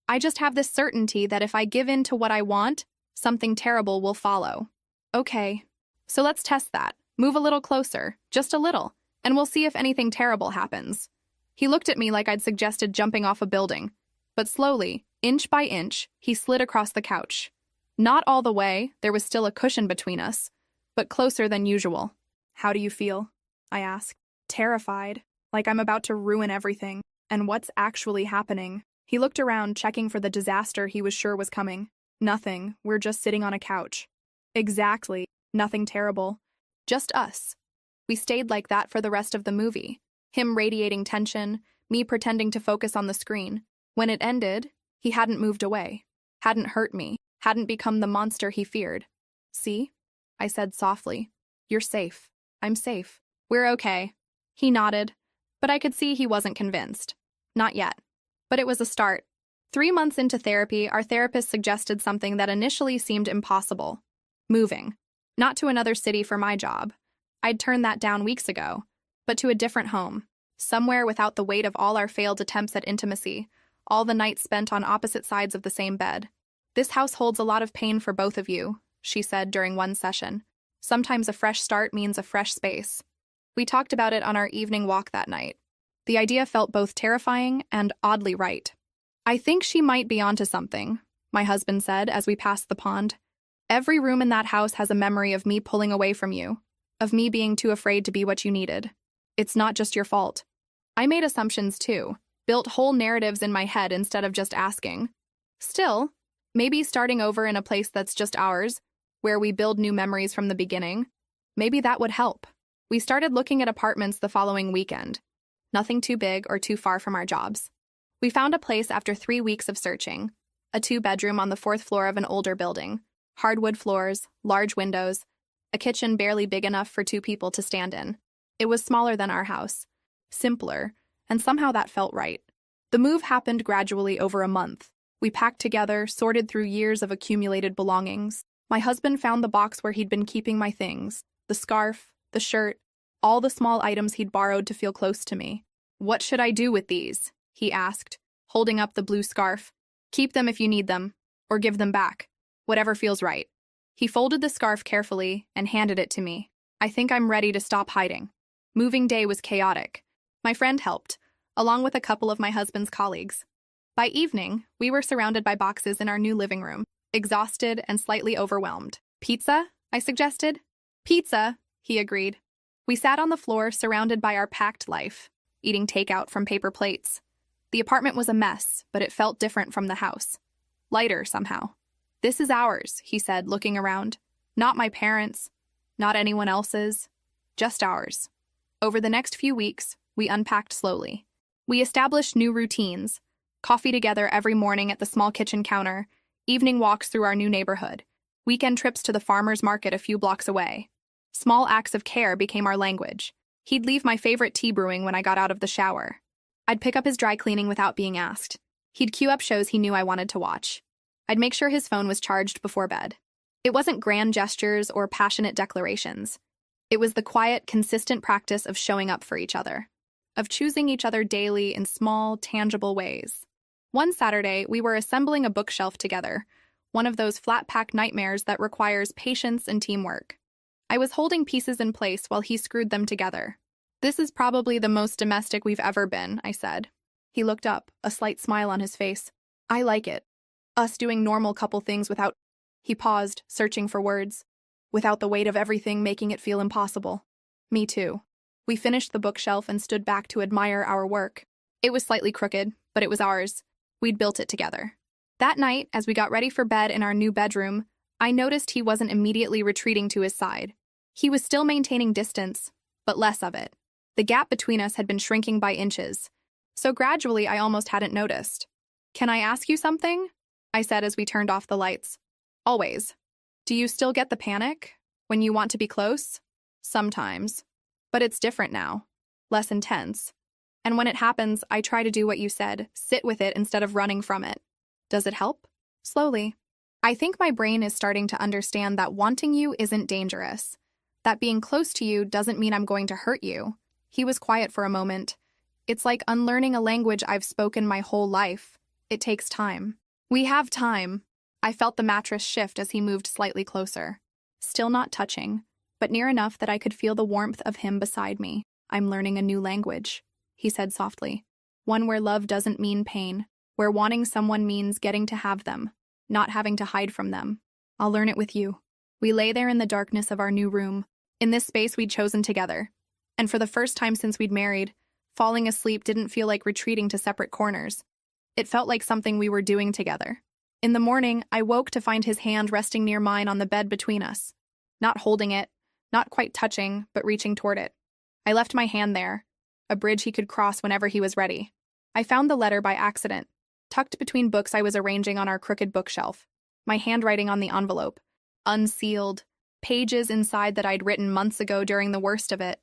I just have this certainty that if I give in to what I want, something terrible will follow. Okay, so let's test that. Move a little closer, just a little, and we'll see if anything terrible happens. He looked at me like I'd suggested jumping off a building, but slowly, inch by inch, he slid across the couch. Not all the way, there was still a cushion between us, but closer than usual. How do you feel? I asked. Terrified, like I'm about to ruin everything. And what's actually happening? He looked around, checking for the disaster he was sure was coming. Nothing, we're just sitting on a couch. Exactly, nothing terrible. Just us. We stayed like that for the rest of the movie. Him radiating tension, me pretending to focus on the screen. When it ended, he hadn't moved away, hadn't hurt me, hadn't become the monster he feared. See? I said softly. You're safe. I'm safe. We're okay. He nodded, but I could see he wasn't convinced. Not yet. But it was a start. 3 months into therapy, our therapist suggested something that initially seemed impossible. Moving. Not to another city for my job. I'd turned that down weeks ago, but to a different home. Somewhere without the weight of all our failed attempts at intimacy, all the nights spent on opposite sides of the same bed. This house holds a lot of pain for both of you, she said during one session. Sometimes a fresh start means a fresh space. We talked about it on our evening walk that night. The idea felt both terrifying and oddly right. I think she might be onto something, my husband said as we passed the pond. Every room in that house has a memory of me pulling away from you, of me being too afraid to be what you needed. It's not just your fault. I made assumptions too, built whole narratives in my head instead of just asking. Still, maybe starting over in a place that's just ours, where we build new memories from the beginning, maybe that would help. We started looking at apartments the following weekend. Nothing too big or too far from our jobs. We found a place after 3 weeks of searching. A 2-bedroom on the 4th floor of an older building. Hardwood floors, large windows, a kitchen barely big enough for 2 people to stand in. It was smaller than our house, simpler, and somehow that felt right. The move happened gradually over a month. We packed together, sorted through years of accumulated belongings. My husband found the box where he'd been keeping my things, the scarf, the shirt, all the small items he'd borrowed to feel close to me. "What should I do with these?" he asked, holding up the blue scarf. "Keep them if you need them, or give them back. Whatever feels right." He folded the scarf carefully and handed it to me. "I think I'm ready to stop hiding." Moving day was chaotic. My friend helped, along with a couple of my husband's colleagues. By evening, we were surrounded by boxes in our new living room, exhausted and slightly overwhelmed. "Pizza?" I suggested. "Pizza," he agreed. We sat on the floor, surrounded by our packed life, eating takeout from paper plates. The apartment was a mess, but it felt different from the house. Lighter, somehow. "This is ours," he said, looking around. "Not my parents', not anyone else's, just ours." Over the next few weeks, we unpacked slowly. We established new routines: coffee together every morning at the small kitchen counter, evening walks through our new neighborhood, weekend trips to the farmer's market a few blocks away. Small acts of care became our language. He'd leave my favorite tea brewing when I got out of the shower. I'd pick up his dry cleaning without being asked. He'd queue up shows he knew I wanted to watch. I'd make sure his phone was charged before bed. It wasn't grand gestures or passionate declarations. It was the quiet, consistent practice of showing up for each other, of choosing each other daily in small, tangible ways. One Saturday, we were assembling a bookshelf together, one of those flat-pack nightmares that requires patience and teamwork. I was holding pieces in place while he screwed them together. "This is probably the most domestic we've ever been," I said. He looked up, a slight smile on his face. "I like it. Us doing normal couple things without—" He paused, searching for words. "Without the weight of everything making it feel impossible." Me too. We finished the bookshelf and stood back to admire our work. It was slightly crooked, but it was ours. We'd built it together. That night, as we got ready for bed in our new bedroom, I noticed he wasn't immediately retreating to his side. He was still maintaining distance, but less of it. The gap between us had been shrinking by inches, so gradually I almost hadn't noticed. "Can I ask you something?" I said as we turned off the lights. "Always. Do you still get the panic when you want to be close?" "Sometimes. But it's different now. Less intense. And when it happens, I try to do what you said, sit with it instead of running from it." "Does it help?" "Slowly. I think my brain is starting to understand that wanting you isn't dangerous. That being close to you doesn't mean I'm going to hurt you." He was quiet for a moment. "It's like unlearning a language I've spoken my whole life. It takes time." "We have time." I felt the mattress shift as he moved slightly closer. Still not touching, but near enough that I could feel the warmth of him beside me. "I'm learning a new language," he said softly. "One where love doesn't mean pain, where wanting someone means getting to have them, not having to hide from them. I'll learn it with you." We lay there in the darkness of our new room, in this space we'd chosen together. And for the first time since we'd married, falling asleep didn't feel like retreating to separate corners. It felt like something we were doing together. In the morning, I woke to find his hand resting near mine on the bed between us. Not holding it, not quite touching, but reaching toward it. I left my hand there, a bridge he could cross whenever he was ready. I found the letter by accident, tucked between books I was arranging on our crooked bookshelf. My handwriting on the envelope, unsealed, pages inside that I'd written months ago during the worst of it.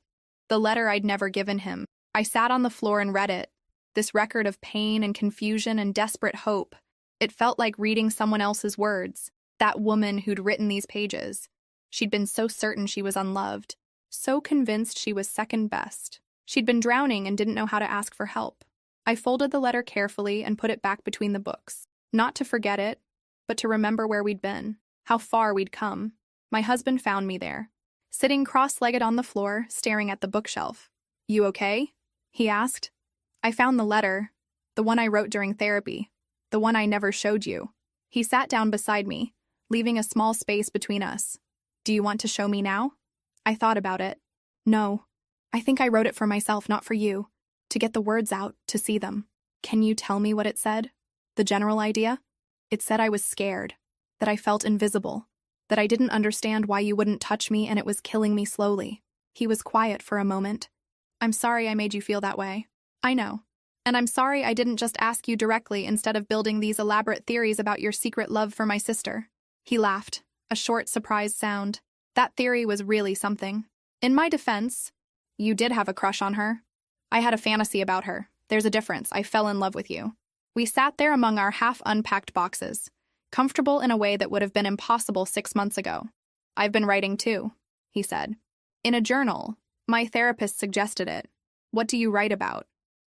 The letter I'd never given him. I sat on the floor and read it, this record of pain and confusion and desperate hope. It felt like reading someone else's words, that woman who'd written these pages. She'd been so certain she was unloved, so convinced she was second best. She'd been drowning and didn't know how to ask for help. I folded the letter carefully and put it back between the books, not to forget it, but to remember where we'd been, how far we'd come. My husband found me there, sitting cross-legged on the floor, staring at the bookshelf. "You okay?" he asked. "I found the letter, the one I wrote during therapy, the one I never showed you." He sat down beside me, leaving a small space between us. "Do you want to show me now?" I thought about it. "No. I think I wrote it for myself, not for you. To get the words out, to see them." "Can you tell me what it said? The general idea?" "It said I was scared, that I felt invisible, that I didn't understand why you wouldn't touch me and it was killing me slowly." He was quiet for a moment. "I'm sorry I made you feel that way. I know. And I'm sorry I didn't just ask you directly instead of building these elaborate theories about your secret love for my sister." He laughed, a short, surprised sound. "That theory was really something. In my defense, you did have a crush on her." I had a fantasy about her. There's a difference. I fell in love with you. We sat there among our half-unpacked boxes, comfortable in a way that would have been impossible 6 months ago. I've been writing too, he said. In a journal. My therapist suggested it. What do you write about?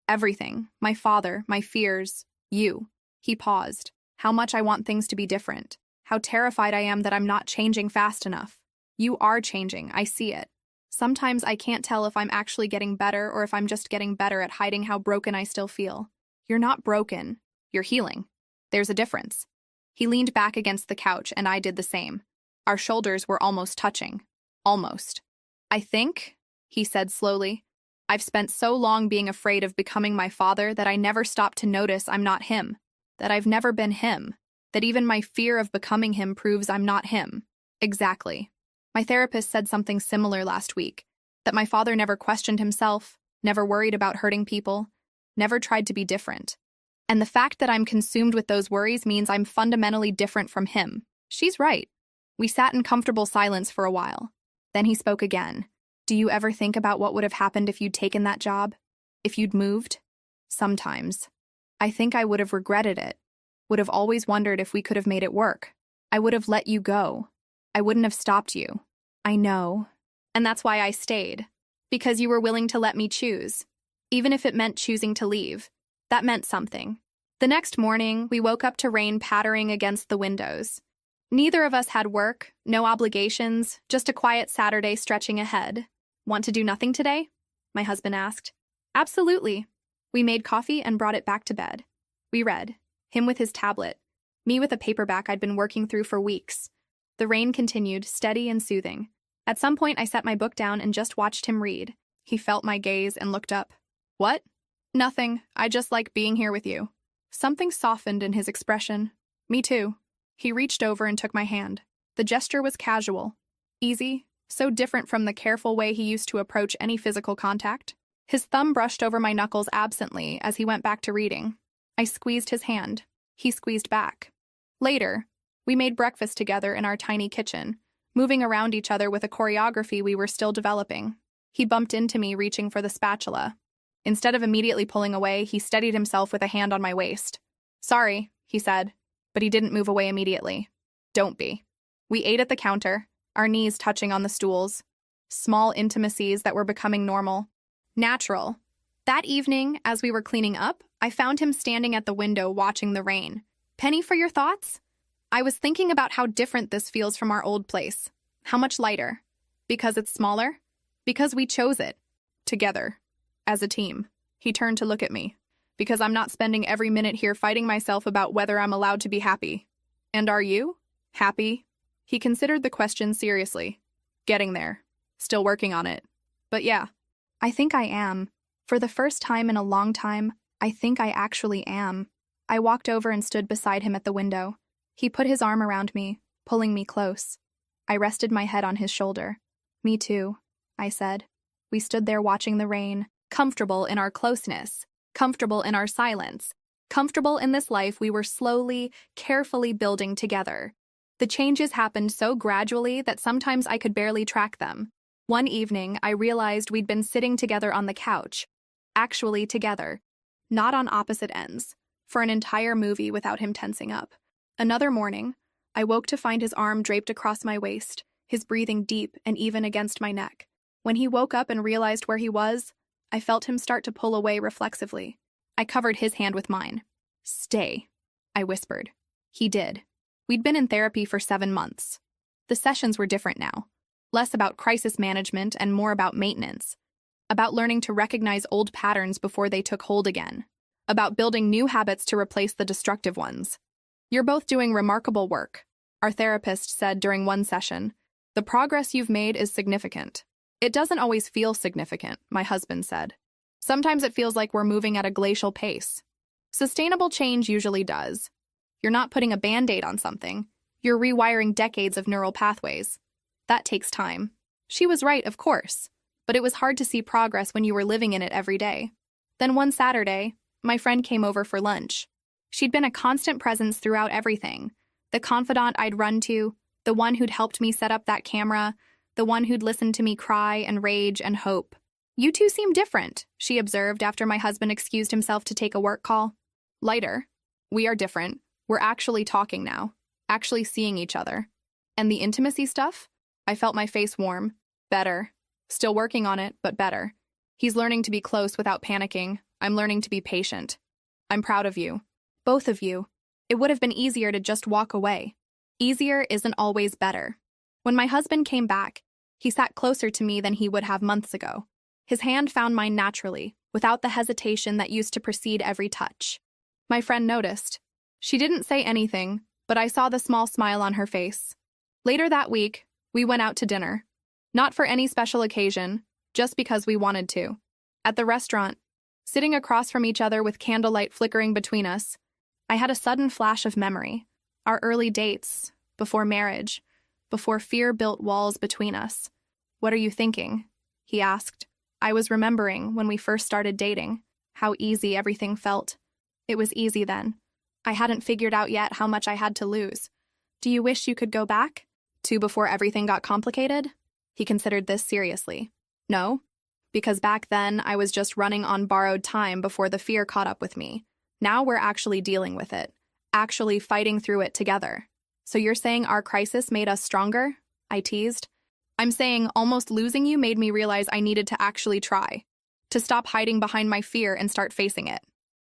Everything. My father, my fears, you. He paused. How much I want things to be different. How terrified I am that I'm not changing fast enough. You are changing. I see it. Sometimes I can't tell if I'm actually getting better or if I'm just getting better at hiding how broken I still feel. You're not broken. You're healing. There's a difference. He leaned back against the couch and I did the same. Our shoulders were almost touching. Almost. I think, he said slowly, I've spent so long being afraid of becoming my father that I never stopped to notice I'm not him. That I've never been him. That even my fear of becoming him proves I'm not him. Exactly. My therapist said something similar last week. That my father never questioned himself, never worried about hurting people, never tried to be different. And the fact that I'm consumed with those worries means I'm fundamentally different from him. She's right. We sat in comfortable silence for a while. Then he spoke again. Do you ever think about what would have happened if you'd taken that job? If you'd moved? Sometimes. I think I would have regretted it. Would have always wondered if we could have made it work. I would have let you go. I wouldn't have stopped you. I know. And that's why I stayed. Because you were willing to let me choose. Even if it meant choosing to leave. That meant something. The next morning, we woke up to rain pattering against the windows. Neither of us had work, no obligations, just a quiet Saturday stretching ahead. Want to do nothing today? My husband asked. Absolutely. We made coffee and brought it back to bed. We read, him with his tablet, me with a paperback I'd been working through for weeks. The rain continued, steady and soothing. At some point, I set my book down and just watched him read. He felt my gaze and looked up. What? Nothing. I just like being here with you. Something softened in his expression. Me too. He reached over and took my hand. The gesture was casual, easy, so different from the careful way he used to approach any physical contact. His thumb brushed over my knuckles absently as he went back to reading. I squeezed his hand. He squeezed back. Later, we made breakfast together in our tiny kitchen, moving around each other with a choreography we were still developing. He bumped into me, reaching for the spatula. Instead of immediately pulling away, he steadied himself with a hand on my waist. Sorry, he said, but he didn't move away immediately. Don't be. We ate at the counter, our knees touching on the stools. Small intimacies that were becoming normal. Natural. That evening, as we were cleaning up, I found him standing at the window watching the rain. Penny, for your thoughts? I was thinking about how different this feels from our old place. How much lighter. Because it's smaller? Because we chose it. Together. As a team. He turned to look at me. Because I'm not spending every minute here fighting myself about whether I'm allowed to be happy. And are you? Happy? He considered the question seriously. Getting there. Still working on it. But yeah. I think I am. For the first time in a long time, I think I actually am. I walked over and stood beside him at the window. He put his arm around me, pulling me close. I rested my head on his shoulder. Me too, I said. We stood there watching the rain, comfortable in our closeness, comfortable in our silence, comfortable in this life we were slowly, carefully building together. The changes happened so gradually that sometimes I could barely track them. One evening, I realized we'd been sitting together on the couch, actually together, not on opposite ends, for an entire movie without him tensing up. Another morning, I woke to find his arm draped across my waist, his breathing deep and even against my neck. When he woke up and realized where he was, I felt him start to pull away reflexively. I covered his hand with mine. Stay, I whispered. He did. We'd been in therapy for 7 months. The sessions were different now. Less about crisis management and more about maintenance. About learning to recognize old patterns before they took hold again. About building new habits to replace the destructive ones. You're both doing remarkable work, our therapist said during one session. The progress you've made is significant. It doesn't always feel significant, my husband said. Sometimes it feels like we're moving at a glacial pace. Sustainable change usually does. You're not putting a Band-Aid on something. You're rewiring decades of neural pathways. That takes time. She was right, of course, but it was hard to see progress when you were living in it every day. Then one Saturday, my friend came over for lunch. She'd been a constant presence throughout everything. The confidant I'd run to, the one who'd helped me set up that camera, the one who'd listened to me cry and rage and hope. You two seem different, she observed after my husband excused himself to take a work call. Lighter. We are different. We're actually talking now. Actually seeing each other. And the intimacy stuff? I felt my face warm. Better. Still working on it, but better. He's learning to be close without panicking. I'm learning to be patient. I'm proud of you. Both of you. It would have been easier to just walk away. Easier isn't always better. When my husband came back, he sat closer to me than he would have months ago. His hand found mine naturally, without the hesitation that used to precede every touch. My friend noticed. She didn't say anything, but I saw the small smile on her face. Later that week, we went out to dinner. Not for any special occasion, just because we wanted to. At the restaurant, sitting across from each other with candlelight flickering between us, I had a sudden flash of memory. Our early dates, before marriage, before fear built walls between us. What are you thinking? He asked. I was remembering when we first started dating, how easy everything felt. It was easy then. I hadn't figured out yet how much I had to lose. Do you wish you could go back? To before everything got complicated? He considered this seriously. No, because back then I was just running on borrowed time before the fear caught up with me. Now we're actually dealing with it, actually fighting through it together. So you're saying our crisis made us stronger? I teased. I'm saying almost losing you made me realize I needed to actually try, to stop hiding behind my fear and start facing it.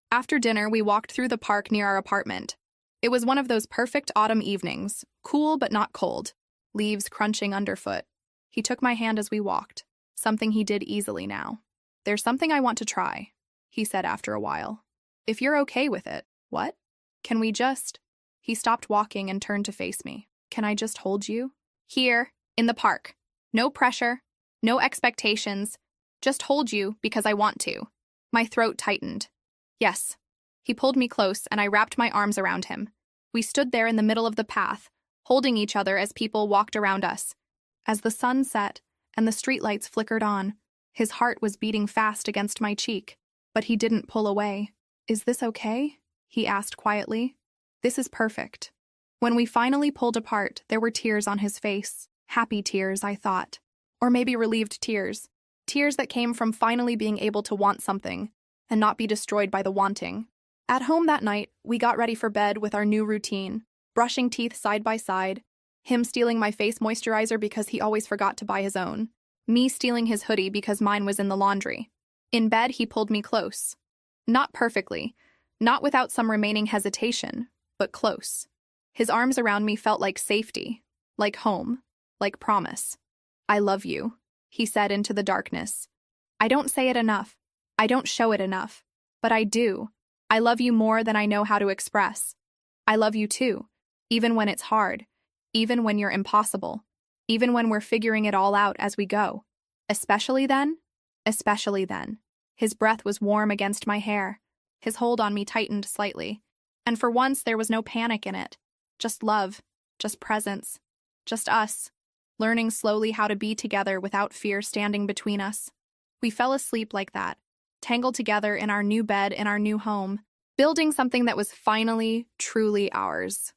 After dinner, we walked through the park near our apartment. It was one of those perfect autumn evenings, cool but not cold, leaves crunching underfoot. He took my hand as we walked, something he did easily now. There's something I want to try, he said after a while. If you're okay with it. What? Can we just... He stopped walking and turned to face me. Can I just hold you? Here, in the park. No pressure, no expectations. Just hold you because I want to. My throat tightened. Yes. He pulled me close and I wrapped my arms around him. We stood there in the middle of the path, holding each other as people walked around us. As the sun set and the streetlights flickered on, his heart was beating fast against my cheek, but he didn't pull away. Is this okay? He asked quietly. This is perfect. When we finally pulled apart, there were tears on his face. Happy tears, I thought. Or maybe relieved tears. Tears that came from finally being able to want something and not be destroyed by the wanting. At home that night, we got ready for bed with our new routine, brushing teeth side by side, him stealing my face moisturizer because he always forgot to buy his own, me stealing his hoodie because mine was in the laundry. In bed, he pulled me close. Not perfectly, not without some remaining hesitation, but close. His arms around me felt like safety, like home, like promise. I love you, he said into the darkness. I don't say it enough. I don't show it enough. But I do. I love you more than I know how to express. I love you too, even when it's hard, even when you're impossible, even when we're figuring it all out as we go. Especially then? Especially then. His breath was warm against my hair. His hold on me tightened slightly. And for once, there was no panic in it. Just love, just presence, just us, learning slowly how to be together without fear standing between us. We fell asleep like that, tangled together in our new bed in our new home, building something that was finally, truly ours.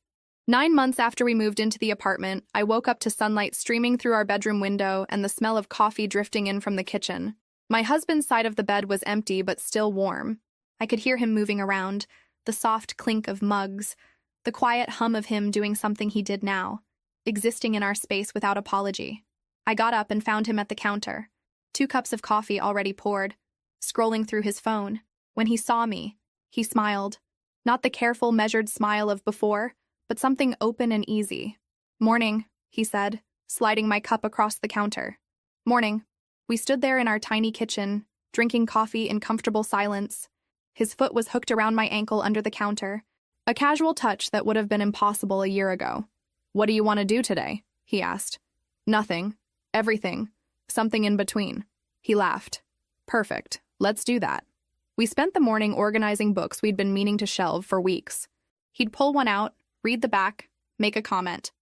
9 months after we moved into the apartment, I woke up to sunlight streaming through our bedroom window and the smell of coffee drifting in from the kitchen. My husband's side of the bed was empty but still warm. I could hear him moving around, the soft clink of mugs, the quiet hum of him doing something he did now, existing in our space without apology. I got up and found him at the counter, 2 cups of coffee already poured, scrolling through his phone. When he saw me, he smiled. Not the careful, measured smile of before, but something open and easy. Morning, he said, sliding my cup across the counter. Morning. We stood there in our tiny kitchen, drinking coffee in comfortable silence. His foot was hooked around my ankle under the counter, a casual touch that would have been impossible a year ago. What do you want to do today? He asked. Nothing. Everything. Something in between. He laughed. Perfect. Let's do that. We spent the morning organizing books we'd been meaning to shelve for weeks. He'd pull one out, read the back, make a comment.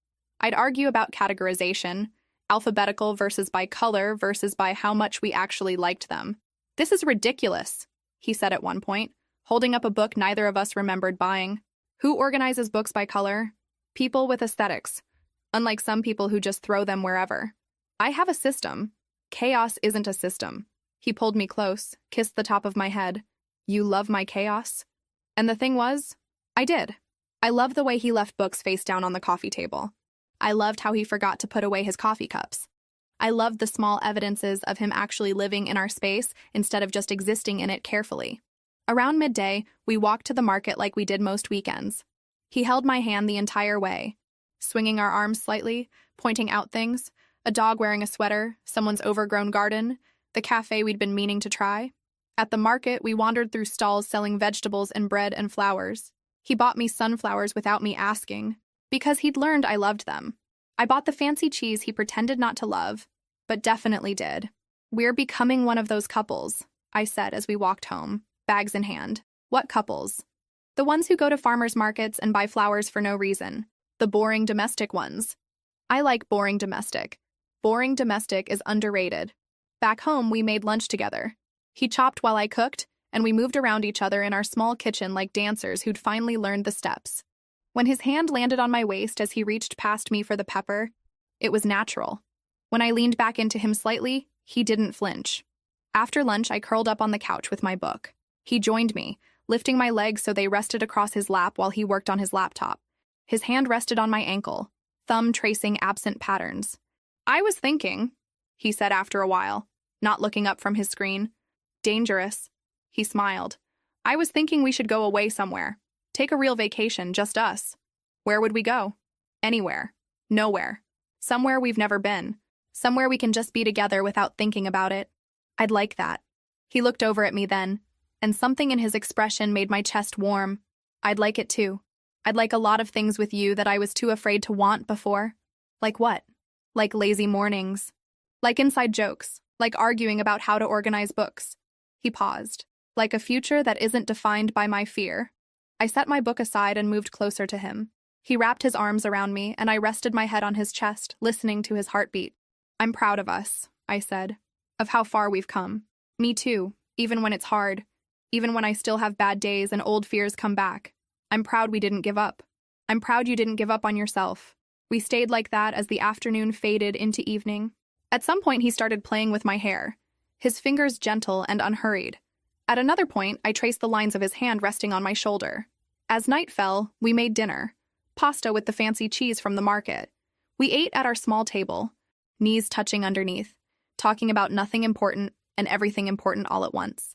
I'd argue about categorization, alphabetical versus by color versus by how much we actually liked them. This is ridiculous, he said at one point, holding up a book neither of us remembered buying. Who organizes books by color? People with aesthetics, unlike some people who just throw them wherever. I have a system. Chaos isn't a system. He pulled me close, kissed the top of my head. "You love my chaos?" And the thing was, I did. I loved the way he left books face down on the coffee table. I loved how he forgot to put away his coffee cups. I loved the small evidences of him actually living in our space instead of just existing in it carefully. Around midday, we walked to the market like we did most weekends. He held my hand the entire way, swinging our arms slightly, pointing out things, a dog wearing a sweater, someone's overgrown garden, the cafe we'd been meaning to try. At the market, we wandered through stalls selling vegetables and bread and flowers. He bought me sunflowers without me asking, because he'd learned I loved them. I bought the fancy cheese he pretended not to love, but definitely did. "We're becoming one of those couples," I said as we walked home, bags in hand. "What couples?" "The ones who go to farmers markets and buy flowers for no reason. The boring domestic ones." I like boring domestic. Boring domestic is underrated. Back home, we made lunch together. He chopped while I cooked, and we moved around each other in our small kitchen like dancers who'd finally learned the steps. When his hand landed on my waist as he reached past me for the pepper, it was natural. When I leaned back into him slightly, he didn't flinch. After lunch, I curled up on the couch with my book. He joined me, lifting my legs so they rested across his lap while he worked on his laptop. His hand rested on my ankle, thumb tracing absent patterns. "I was thinking," he said after a while, not looking up from his screen. "Dangerous." He smiled. "I was thinking we should go away somewhere. Take a real vacation, just us." "Where would we go?" "Anywhere. Nowhere. Somewhere we've never been. Somewhere we can just be together without thinking about it." "I'd like that." He looked over at me then, and something in his expression made my chest warm. "I'd like it too. I'd like a lot of things with you that I was too afraid to want before." "Like what?" "Like lazy mornings. Like inside jokes. Like arguing about how to organize books." He paused. "Like a future that isn't defined by my fear." I set my book aside and moved closer to him. He wrapped his arms around me, and I rested my head on his chest, listening to his heartbeat. "I'm proud of us," I said, "of how far we've come." "Me too, even when it's hard. Even when I still have bad days and old fears come back. I'm proud we didn't give up. I'm proud you didn't give up on yourself." We stayed like that as the afternoon faded into evening. At some point, he started playing with my hair, his fingers gentle and unhurried. At another point, I traced the lines of his hand resting on my shoulder. As night fell, we made dinner. Pasta with the fancy cheese from the market. We ate at our small table, knees touching underneath, talking about nothing important and everything important all at once.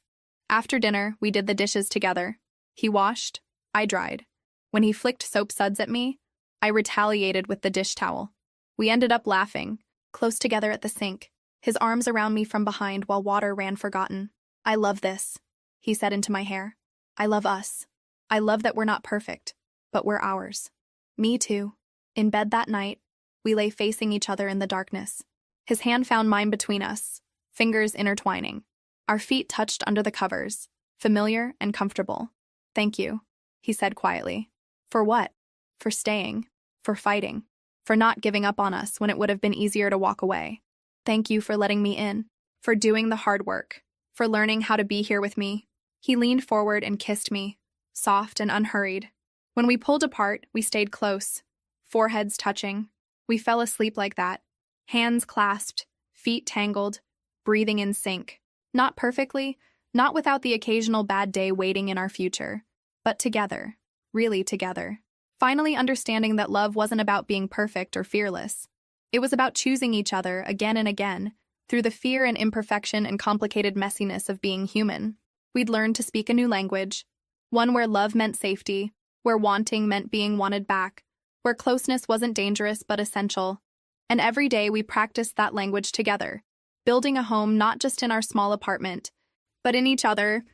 After dinner, we did the dishes together. He washed, I dried. When he flicked soap suds at me, I retaliated with the dish towel. We ended up laughing, close together at the sink, his arms around me from behind while water ran forgotten. "I love this," he said into my hair. "I love us. I love that we're not perfect, but we're ours." "Me too." In bed that night, we lay facing each other in the darkness. His hand found mine between us, fingers intertwining. Our feet touched under the covers, familiar and comfortable. "Thank you," he said quietly. "For what?" "For staying, for fighting, for not giving up on us when it would have been easier to walk away. Thank you for letting me in, for doing the hard work, for learning how to be here with me." He leaned forward and kissed me, soft and unhurried. When we pulled apart, we stayed close, foreheads touching. We fell asleep like that, hands clasped, feet tangled, breathing in sync. Not perfectly, not without the occasional bad day waiting in our future, but together, really together. Finally understanding that love wasn't about being perfect or fearless. It was about choosing each other again and again, through the fear and imperfection and complicated messiness of being human. We'd learned to speak a new language, one where love meant safety, where wanting meant being wanted back, where closeness wasn't dangerous but essential. And every day we practiced that language together, building a home not just in our small apartment, but in each other,